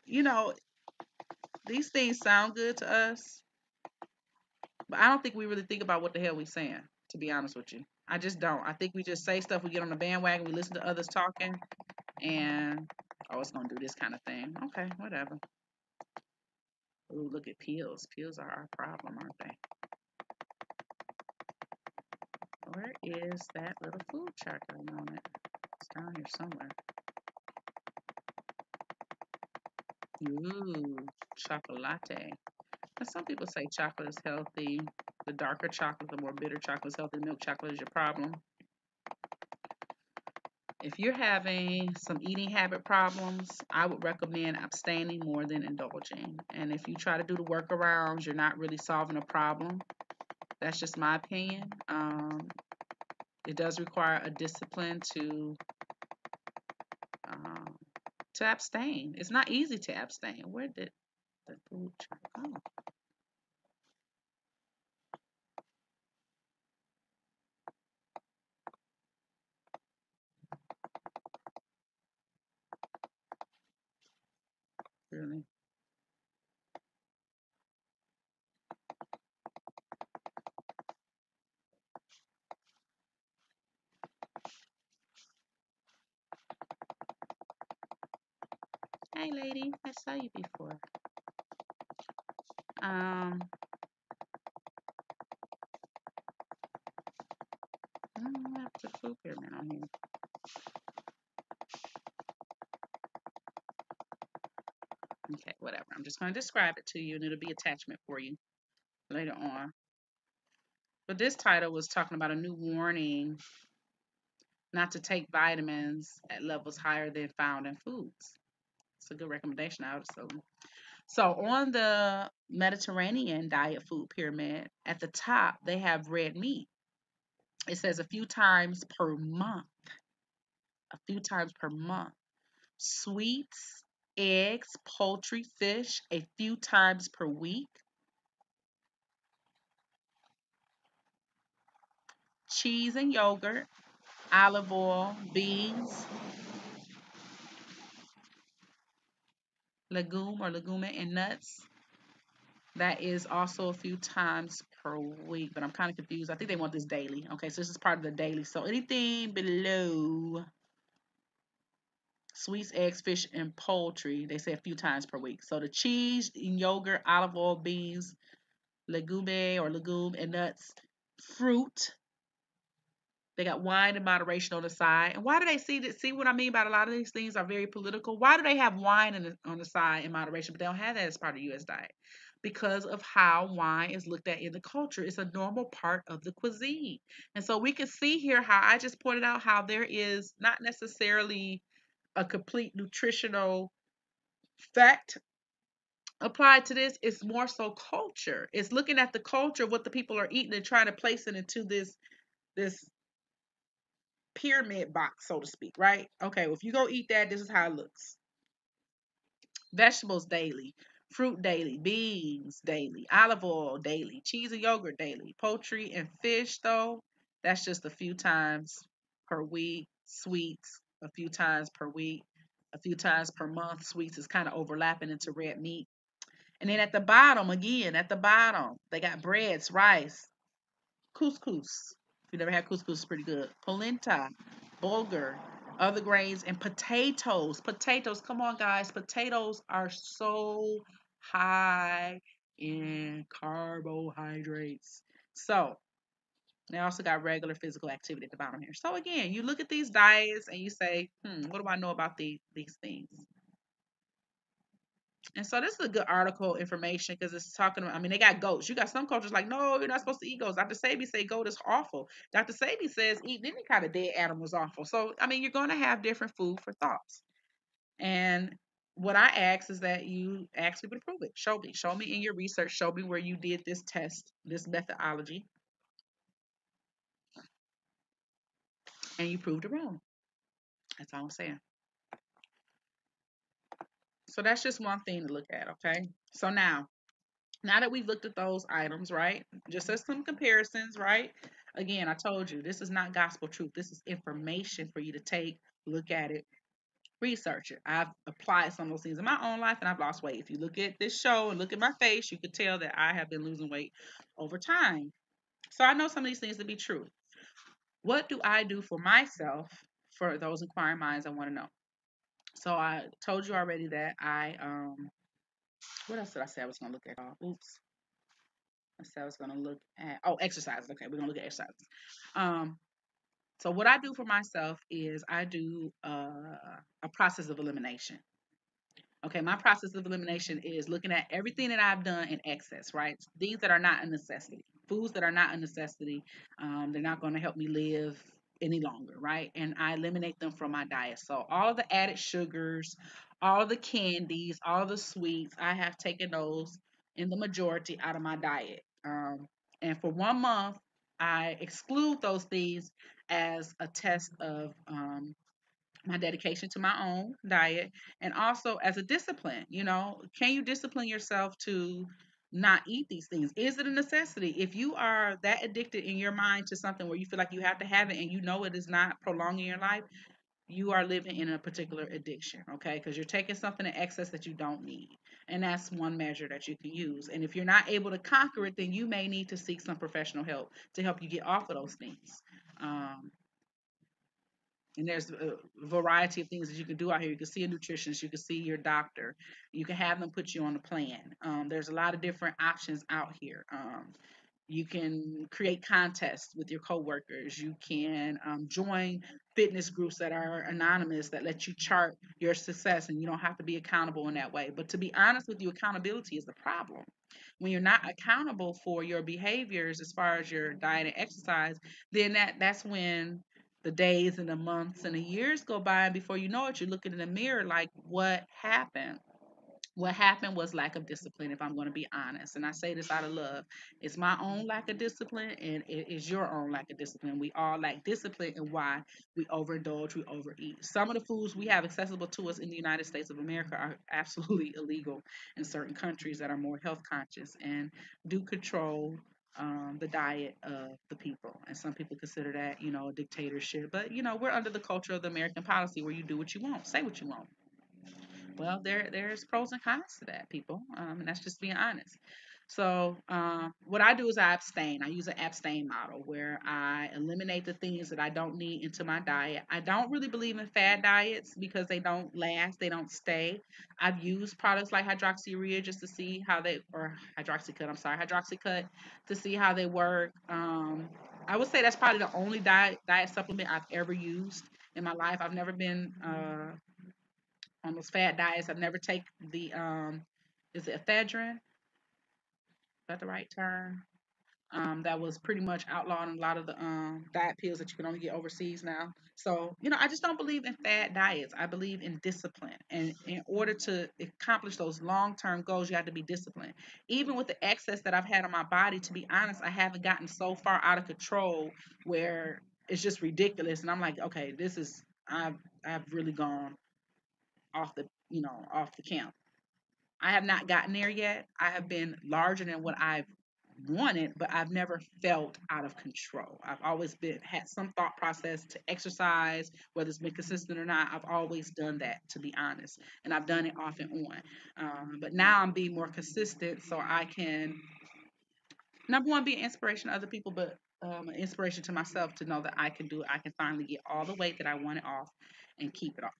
you know, these things sound good to us, but I don't think we really think about what the hell we saying, to be honest with you. I just don't. I think we just say stuff, we get on the bandwagon, we listen to others talking, and oh, it's gonna do this kind of thing. Okay, whatever. Ooh, look at peels. Peels are our problem, aren't they? Where is that little food chart on it? It's down here somewhere. Ooh, chocolate. And some people say chocolate is healthy. The darker chocolate, the more bitter chocolate is healthy. Milk chocolate is your problem. If you're having some eating habit problems, I would recommend abstaining more than indulging. And if you try to do the workarounds, you're not really solving a problem. That's just my opinion. It does require a discipline um, to abstain. It's not easy to abstain. Where did the food chart go? Really? Hey, lady, I saw you before. I don't have the food pyramid on here. Okay, whatever. I'm just going to describe it to you, and it'll be attachment for you later on. But this title was talking about a new warning not to take vitamins at levels higher than found in foods. It's a good recommendation, I would assume. So on the Mediterranean diet food pyramid, at the top, they have red meat. It says a few times per month. A few times per month. Sweets, eggs, poultry, fish, a few times per week. Cheese and yogurt, olive oil, beans, legume or legume, and nuts. That is also a few times per week, but I'm kind of confused. I think they want this daily. Okay, so this is part of the daily. So anything below sweets, eggs, fish, and poultry, they say a few times per week. So the cheese and yogurt, olive oil, beans, legume or legume, and nuts, fruit. They got wine in moderation on the side. And why do they see that? See what I mean by a lot of these things are very political. Why do they have wine on the side in moderation, but they don't have that as part of the U.S. diet? Because of how wine is looked at in the culture. It's a normal part of the cuisine. And so we can see here how I just pointed out how there is not necessarily a complete nutritional fact applied to this. It's more so culture. It's looking at the culture of what the people are eating and trying to place it into this pyramid box, so to speak, right? Okay, well, if you go eat that, this is how it looks. Vegetables daily, fruit daily, beans daily, olive oil daily, cheese and yogurt daily, poultry and fish, though, that's just a few times. per week, sweets a few times per week, a few times per month. Sweets is kind of overlapping into red meat. And then at the bottom, again, at the bottom, they got breads, rice, couscous. If you never had couscous, it's pretty good. Polenta, bulgur, other grains, and potatoes. Potatoes, come on, guys. Potatoes are so high in carbohydrates. So, they also got regular physical activity at the bottom here. So again, you look at these diets and you say, what do I know about these things? And so this is a good article information because it's talking about, I mean, they got goats. You got some cultures like, no, you're not supposed to eat goats. Dr. Sabi say goat is awful. Dr. Sabi says eating any kind of dead animal is awful. So, I mean, you're going to have different food for thoughts. And what I ask is that you ask people to prove it. Show me. Show me in your research. Show me where you did this test, this methodology, and you proved it wrong. That's all I'm saying. So that's just one thing to look at, okay? So now that we've looked at those items, right? Just as some comparisons, right? Again, I told you this is not gospel truth. This is information for you to take, look at it, research it. I've applied some of those things in my own life and I've lost weight. If you look at this show and look at my face, you could tell that I have been losing weight over time. So I know some of these things to be true. What do I do for myself? For those inquiring minds, I want to know. So I told you already that what else did I say I was gonna look at? Oops. I said I was gonna look at exercise. Okay, we're gonna look at exercise. Um, so what I do for myself is I do a process of elimination. Okay, my process of elimination is looking at everything that I've done in excess, right? Things that are not a necessity, foods that are not a necessity. They're not going to help me live any longer, right? And I eliminate them from my diet. So all the added sugars, all the candies, all the sweets, I have taken those in the majority out of my diet. And for 1 month, I exclude those things as a test of my dedication to my own diet and also as a discipline. Can you discipline yourself to not eat these things? Is it a necessity? If you are that addicted in your mind to something where you feel like you have to have it and you know it is not prolonging your life, you are living in a particular addiction, okay? Because you're taking something in excess that you don't need. And that's one measure that you can use. And if you're not able to conquer it, then you may need to seek some professional help to help you get off of those things. Um, and there's a variety of things that you can do out here. You can see a nutritionist, you can see your doctor, you can have them put you on a plan. There's a lot of different options out here. You can create contests with your coworkers. You can join fitness groups that are anonymous that let you chart your success, and you don't have to be accountable in that way. But to be honest with you, accountability is the problem. When you're not accountable for your behaviors as far as your diet and exercise, then that's when the days and the months and the years go by, and before you know it, you're looking in the mirror like, what happened? What happened was lack of discipline, if I'm going to be honest. And I say this out of love. It's my own lack of discipline, and it is your own lack of discipline. We all lack discipline, and why we overindulge, we overeat. Some of the foods we have accessible to us in the United States of America are absolutely illegal in certain countries that are more health conscious and do control the diet of the people. And some people consider that, a dictatorship. But, we're under the culture of the American policy where you do what you want, say what you want. Well, there's pros and cons to that, people, and that's just being honest. So, what I do is I abstain. I use an abstain model where I eliminate the things that I don't need into my diet. I don't really believe in fad diets because they don't last, they don't stay. I've used products like hydroxyurea just to see how they, or hydroxycut, I'm sorry, hydroxycut to see how they work. I would say that's probably the only diet supplement I've ever used in my life. I've never been on those fad diets. I've never taken the is it ephedrine? Is that the right term? That was pretty much outlawed in a lot of the diet pills that you can only get overseas now. So, I just don't believe in fad diets. I believe in discipline. And in order to accomplish those long term goals, you have to be disciplined. Even with the excess that I've had on my body, to be honest, I haven't gotten so far out of control where it's just ridiculous. And I'm like, okay, I've really gone off the count. I have not gotten there yet. I have been larger than what I've wanted, but I've never felt out of control. I've always been had some thought process to exercise, whether it's been consistent or not. I've always done that, to be honest, and I've done it off and on. But now I'm being more consistent, so I can, number one, be an inspiration to other people, but an inspiration to myself to know that I can do it. I can finally get all the weight that I wanted off and keep it off.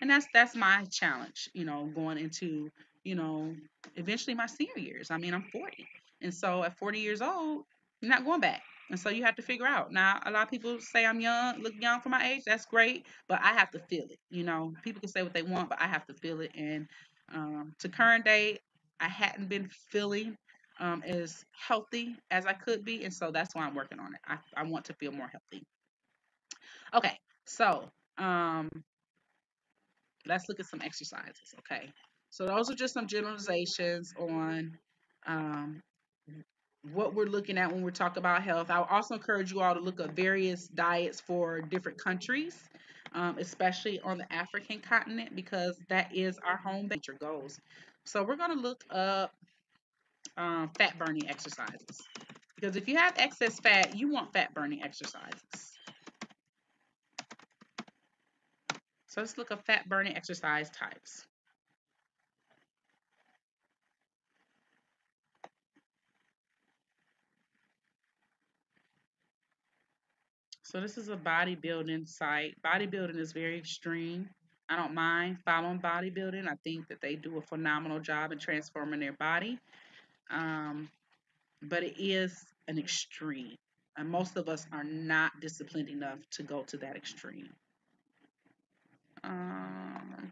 And that's my challenge, going into, you know, eventually my senior years. I mean, I'm 40. And so at 40 years old, I'm not going back. And so you have to figure out. Now, a lot of people say I'm young, look young for my age. That's great, but I have to feel it. People can say what they want, but I have to feel it. And to current day, I hadn't been feeling as healthy as I could be, and so that's why I'm working on it. I want to feel more healthy. Okay, so um, let's look at some exercises. Okay, so those are just some generalizations on um, what we're looking at when we're talking about health. I would also encourage you all to look up various diets for different countries, especially on the African continent, because that is our home base. Your goals. So we're going to look up fat burning exercises. Because if you have excess fat, you want fat burning exercises. So let's look at fat burning exercise types. So this is a bodybuilding site. Bodybuilding is very extreme. I don't mind following bodybuilding. I think that they do a phenomenal job in transforming their body. Um, but it is an extreme. And most of us are not disciplined enough to go to that extreme. Um,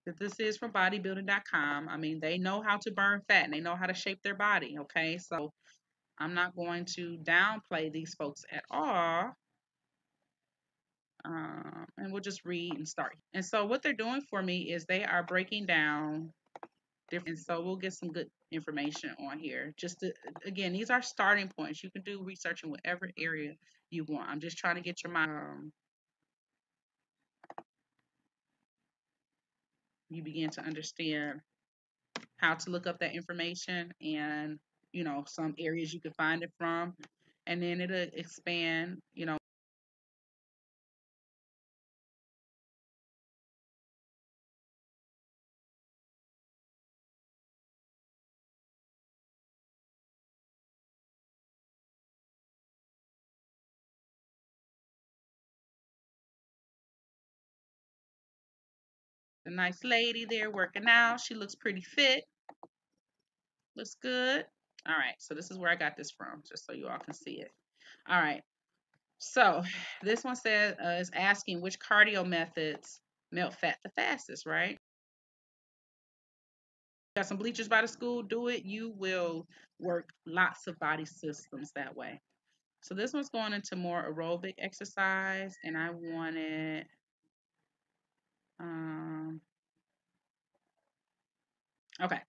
But this is from bodybuilding.com. I mean, they know how to burn fat and they know how to shape their body. Okay. So I'm not going to downplay these folks at all. And we'll just read and start. And so what they're doing for me is they are breaking down different. And so we'll get some good information on here. Just to, again, these are starting points. You can do research in whatever area you want. I'm just trying to get your mind. You begin to understand how to look up that information and some areas you can find it from, and then it'll expand. The nice lady there working out, she looks pretty fit, looks good. All right, so this is where I got this from, just so you all can see it. All right, so this one says is asking which cardio methods melt fat the fastest, right? Got some bleachers by the school, do it. You will work lots of body systems that way. So this one's going into more aerobic exercise, and I wanted um okay.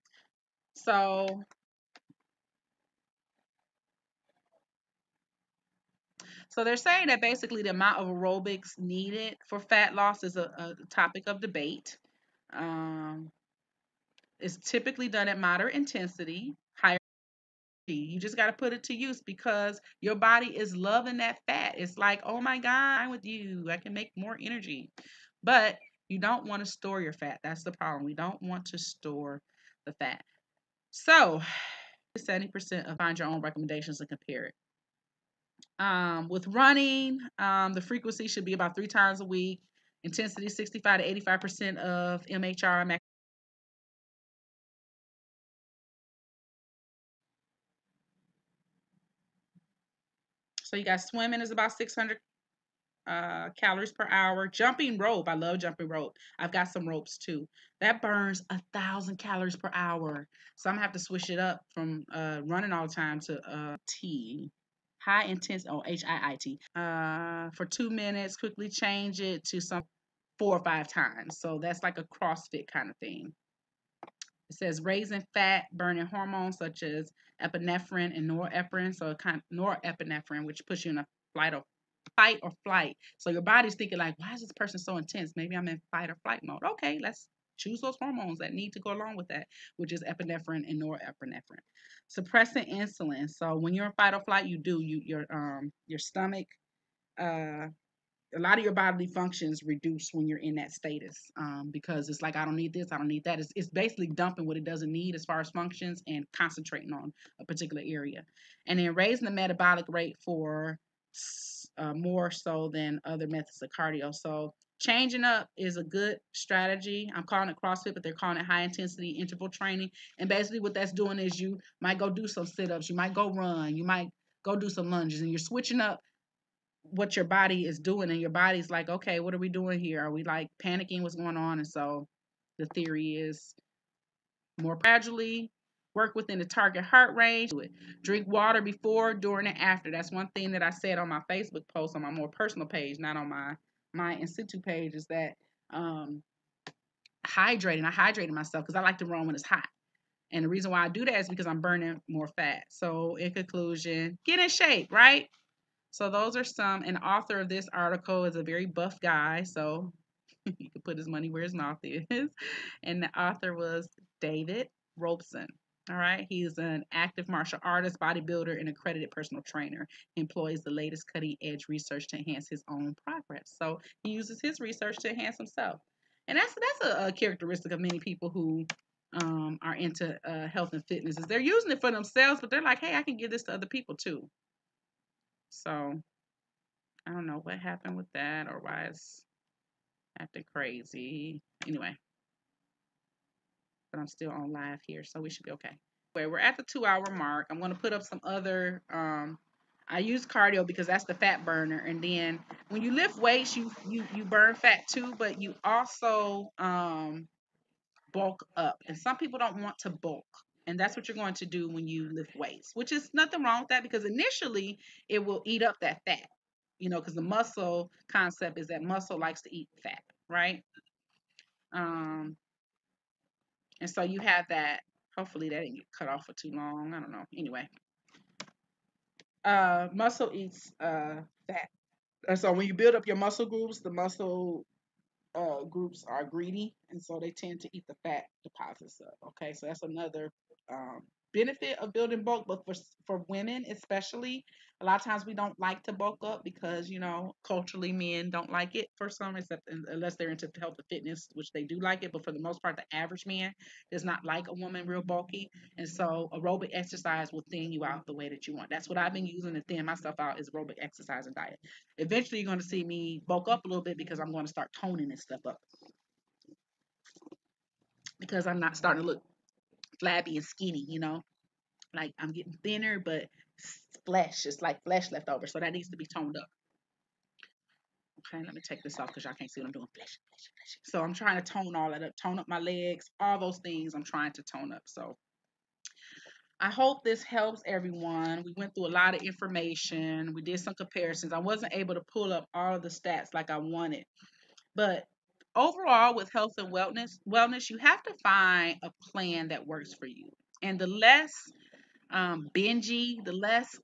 So they're saying that basically the amount of aerobics needed for fat loss is a topic of debate. Um, it's typically done at moderate intensity, higher. You just got to put it to use because your body is loving that fat. It's like, oh my God, I'm with you. I can make more energy. But you don't want to store your fat. That's the problem. We don't want to store the fat. So 70% of find your own recommendations and compare it. With running, the frequency should be about 3 times a week. Intensity 65 to 85% of MHR. So you got swimming is about 600 calories per hour. Jumping rope, I love jumping rope. I've got some ropes too. That burns 1,000 calories per hour. So I'm gonna have to switch it up from running all the time to T, high intense. Oh, HIIT. For 2 minutes. Quickly change it to some 4 or 5 times. So that's like a CrossFit kind of thing. It says raising fat burning hormones such as epinephrine and norepinephrine. So it kind of norepinephrine, which puts you in a fight or flight. So your body's thinking like, why is this person so intense? Maybe I'm in fight or flight mode. Okay, let's choose those hormones that need to go along with that, which is epinephrine and norepinephrine. Suppressing insulin. So when you're in fight or flight, your stomach, uh, a lot of your bodily functions reduce when you're in that status, because it's like, I don't need this, I don't need that. It's basically dumping what it doesn't need as far as functions and concentrating on a particular area. And then raising the metabolic rate for more so than other methods of cardio. So changing up is a good strategy. I'm calling it CrossFit, but they're calling it high intensity interval training. And basically what that's doing is you might go do some sit-ups, you might go run, you might go do some lunges, and you're switching up what your body is doing, and your body's like, okay, what are we doing here? Are we like panicking? What's going on? And so the theory is more gradually, work within the target heart range. Drink water before, during, and after. That's one thing that I said on my Facebook post on my more personal page, not on my in situ page, is that hydrating. I hydrated myself because I like to run when it's hot. And the reason why I do that is because I'm burning more fat. So in conclusion, get in shape, right? So those are some, and the author of this article is a very buff guy, so he could put his money where his mouth is. And the author was David Robeson. All right. He's an active martial artist, bodybuilder, and accredited personal trainer. He employs the latest cutting edge research to enhance his own progress. So he uses his research to enhance himself. And that's a characteristic of many people who are into health and fitness, is they're using it for themselves, but they're like, hey, I can give this to other people too. So I don't know what happened with that or why it's acting crazy. Anyway, but I'm still on live here, so we should be okay. Anyway, we're at the 2 hour mark. I'm going to put up some other. I use cardio because that's the fat burner, and then when you lift weights, you burn fat too, but you also bulk up. And some people don't want to bulk. And that's what you're going to do when you lift weights, which is nothing wrong with that, because initially it will eat up that fat, because the muscle concept is that muscle likes to eat fat, right? Um, and so you have that. Hopefully that didn't get cut off for too long. I don't know. Anyway, muscle eats fat. And so when you build up your muscle groups, the muscle groups are greedy, and so they tend to eat the fat deposits up. Okay, so that's another um, benefit of building bulk. But for women especially, a lot of times we don't like to bulk up because culturally men don't like it for some, except unless they're into health and fitness, which they do like it. But for the most part, the average man does not like a woman real bulky, and so aerobic exercise will thin you out the way that you want. That's what I've been using to thin myself out, is aerobic exercise and diet. Eventually, you're going to see me bulk up a little bit because I'm going to start toning this stuff up, because I'm not starting to look flabby and skinny, like I'm getting thinner, but flesh, it's like flesh left over. So that needs to be toned up. Okay, let me take this off because y'all can't see what I'm doing. Flesh, flesh, flesh. So I'm trying to tone all that up, tone up my legs, all those things I'm trying to tone up. So I hope this helps everyone. We went through a lot of information. We did some comparisons. I wasn't able to pull up all of the stats like I wanted. But overall, with health and wellness, you have to find a plan that works for you. And the less bingy, the less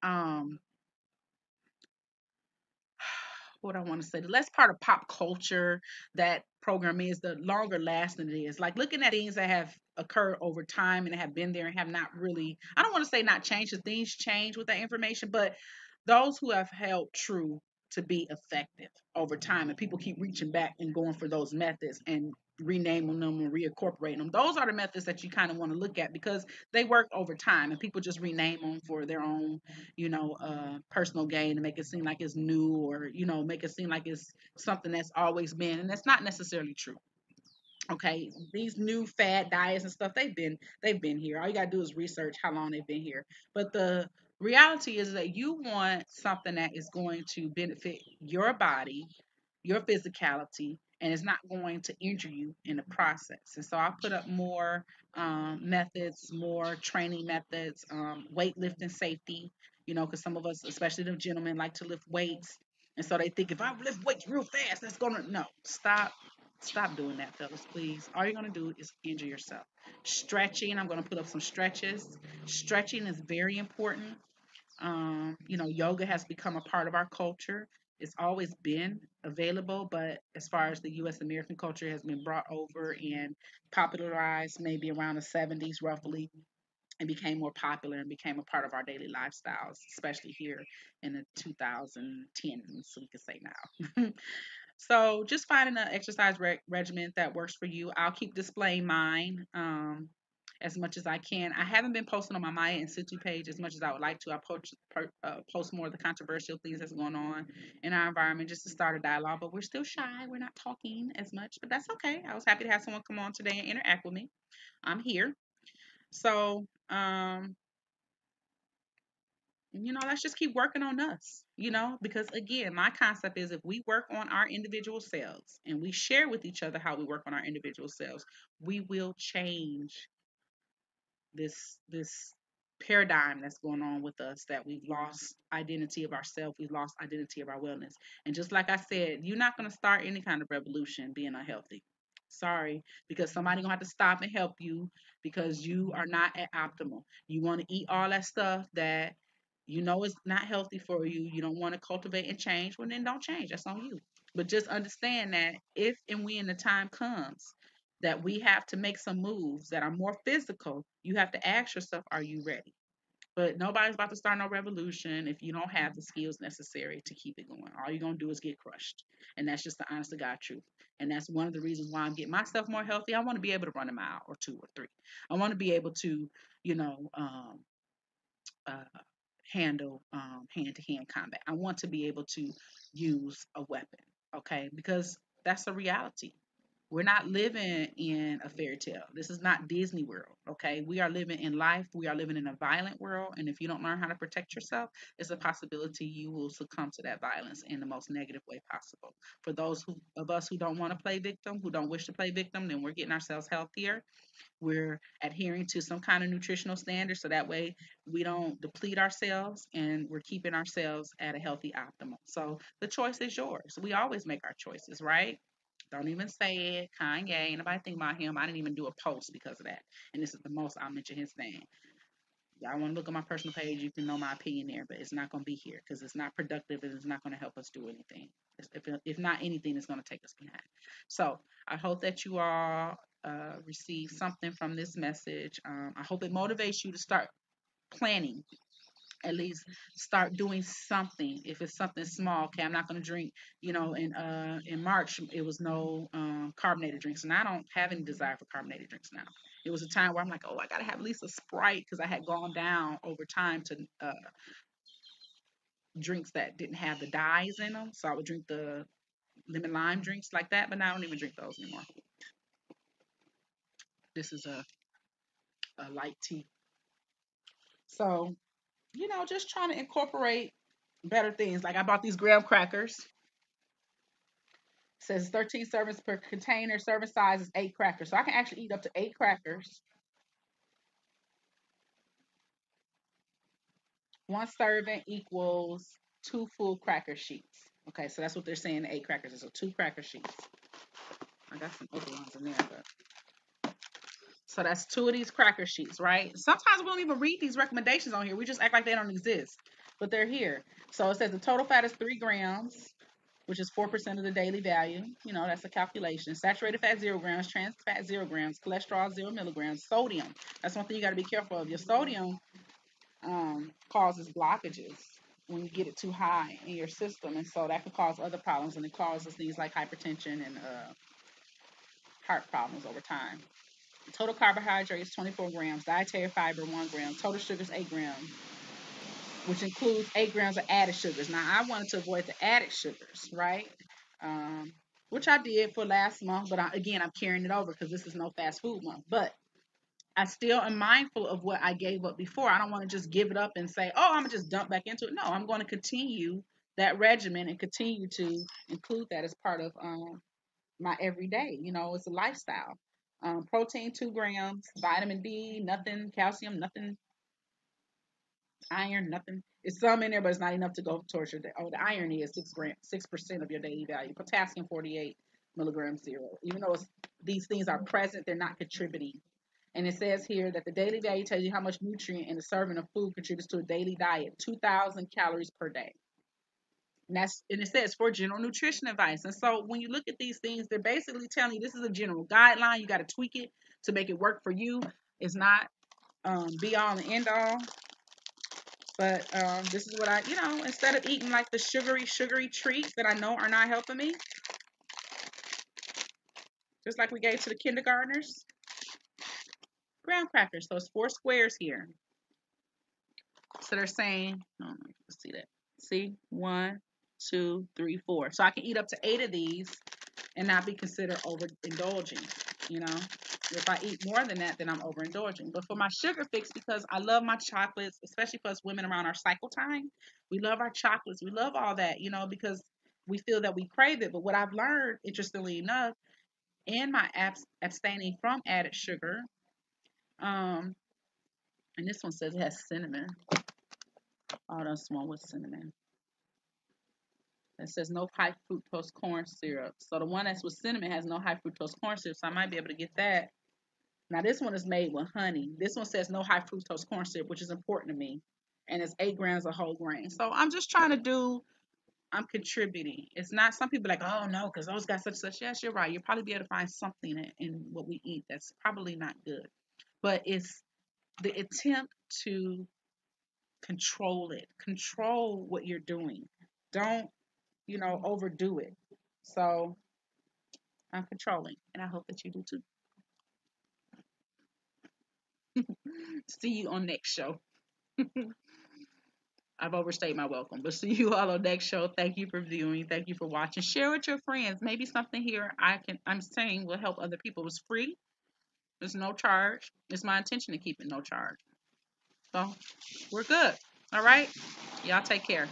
what I want to say, the less part of pop culture that program is, the longer lasting it is. Like looking at things that have occurred over time and have been there and have not really, I don't want to say not changed, because things change with that information, but those who have held true to be effective over time, and people keep reaching back and going for those methods and renaming them and reincorporating them. Those are the methods that you kind of want to look at, because they work over time, and people just rename them for their own personal gain, to make it seem like it's new, or make it seem like it's something that's always been, and that's not necessarily true. Okay, these new fad diets and stuff, they've been here. All you gotta do is research how long they've been here. But the reality is that you want something that is going to benefit your body, your physicality, and it's not going to injure you in the process. And so I'll put up more methods, more training methods, weightlifting safety, because some of us, especially the gentlemen, like to lift weights. And so they think, if I lift weights real fast, that's gonna, no, stop. Stop doing that, fellas, please. All you're going to do is injure yourself. Stretching, I'm going to put up some stretches. Stretching is very important. Yoga has become a part of our culture. It's always been available, but as far as the U.S. American culture has been brought over and popularized, maybe around the 70s, roughly, and became more popular and became a part of our daily lifestyles, especially here in the 2010s, we could say now. So just finding an exercise regimen that works for you. I'll keep displaying mine as much as I can. I haven't been posting on my Maya In Situ page as much as I would like to. I post more of the controversial things that's going on in our environment just to start a dialogue, but we're still shy. We're not talking as much, but that's okay. I was happy to have someone come on today and interact with me. I'm here. So, let's just keep working on us, because again, my concept is if we work on our individual selves and we share with each other how we work on our individual selves, we will change this paradigm that's going on with us, that we've lost identity of ourselves, we've lost identity of our wellness. And just like I said, you're not going to start any kind of revolution being unhealthy. Sorry, because somebody gonna have to stop and help you because you are not at optimal. You want to eat all that stuff that is not healthy for you. You don't want to cultivate and change. Well, then don't change. That's on you. But just understand that if and when the time comes that we have to make some moves that are more physical, you have to ask yourself, are you ready? But nobody's about to start no revolution if you don't have the skills necessary to keep it going. All you're going to do is get crushed. And that's just the honest to God truth. And that's one of the reasons why I'm getting myself more healthy. I want to be able to run a mile or two or three. I want to be able to, you know, uh, handle hand to hand combat. I want to be able to use a weapon, okay? Because that's a reality. We're not living in a fairy tale. This is not Disney World, okay? We are living in life. We are living in a violent world. And if you don't learn how to protect yourself, it's a possibility you will succumb to that violence in the most negative way possible. For of us who don't want to play victim, who don't wish to play victim, then we're getting ourselves healthier. We're adhering to some kind of nutritional standard so that way we don't deplete ourselves and we're keeping ourselves at a healthy optimal. So the choice is yours. We always make our choices, right? Don't even say it. Kanye, ain't nobody think about him. I didn't even do a post because of that. And this is the most I'll mention his name. Y'all want to look at my personal page, you can know my opinion there, but it's not going to be here because it's not productive and it's not going to help us do anything. If not anything, it's going to take us behind. So I hope that you all receive something from this message. I hope it motivates you to start planning, at least start doing something. If it's something small, okay, I'm not going to drink. In March it was no carbonated drinks, and I don't have any desire for carbonated drinks now. It was a time where I'm like, oh, I gotta have at least a Sprite because I had gone down over time to drinks that didn't have the dyes in them, so I would drink the lemon lime drinks like that, but now I don't even drink those anymore. This is a light tea. So just trying to incorporate better things. Like I bought these graham crackers. Says 13 servings per container. Serving size is 8 crackers. So I can actually eat up to 8 crackers. One serving equals 2 full cracker sheets. Okay, so that's what they're saying. 8 crackers is so 2 cracker sheets. I got some other ones in there, but so that's 2 of these cracker sheets, right? Sometimes we don't even read these recommendations on here. We just act like they don't exist, but they're here. So it says the total fat is 3 grams, which is 4% of the daily value. That's a calculation. Saturated fat 0 grams, trans fat 0 grams, cholesterol 0 milligrams, sodium. That's one thing you got to be careful of. Your sodium causes blockages when you get it too high in your system, and so that could cause other problems, and it causes things like hypertension and heart problems over time. Total carbohydrates 24 grams, dietary fiber 1 gram, total sugars 8 grams, which includes 8 grams of added sugars. Now, I wanted to avoid the added sugars, right? Um, which I did for last month, but again, I'm carrying it over because this is no fast food month. But I still am mindful of what I gave up before. I don't want to just give it up and say, oh, I'm going to just dump back into it. No, I'm going to continue that regimen and continue to include that as part of my everyday. It's a lifestyle. Protein 2 grams, vitamin D, nothing, calcium, nothing, iron, nothing. It's some in there, but it's not enough to go towards your day. Oh, the iron is 6% of your daily value. Potassium 48 milligrams zero. Even though these things are present, they're not contributing. And it says here that the daily value tells you how much nutrient in a serving of food contributes to a daily diet, 2,000 calories per day. And it says for general nutrition advice. And so when you look at these things, they're basically telling you this is a general guideline. You got to tweak it to make it work for you. It's not be all and end all. But this is what instead of eating like the sugary treats that I know are not helping me, just like we gave to the kindergartners, graham crackers. So it's 4 squares here. So they're saying, let's see that. See, 1, 2, 3, 4. So I can eat up to 8 of these and not be considered overindulging. You know, if I eat more than that, then I'm overindulging. But for my sugar fix, because I love my chocolates, especially for us women around our cycle time, we love our chocolates. We love all that, because we feel that we crave it. But what I've learned, interestingly enough, in my abstaining from added sugar, um, and this one says it has cinnamon. Oh, that's one with cinnamon. It says no high fructose corn syrup. So the one that's with cinnamon has no high fructose corn syrup. So I might be able to get that. Now this one is made with honey. This one says no high fructose corn syrup, which is important to me. And it's 8 grams of whole grain. So I'm just trying to I'm contributing. It's not, some people are like, oh no, because those got such. Yes, you're right. You'll probably be able to find something in what we eat that's probably not good. But it's the attempt to control it. Control what you're doing. Don't, overdo it. So I'm controlling. And I hope that you do too. See you on next show. I've overstayed my welcome, but see you all on next show. Thank you for viewing. Thank you for watching. Share with your friends. Maybe something here I'm saying will help other people. It's free. There's no charge. It's my intention to keep it no charge. So we're good. All right. Y'all take care.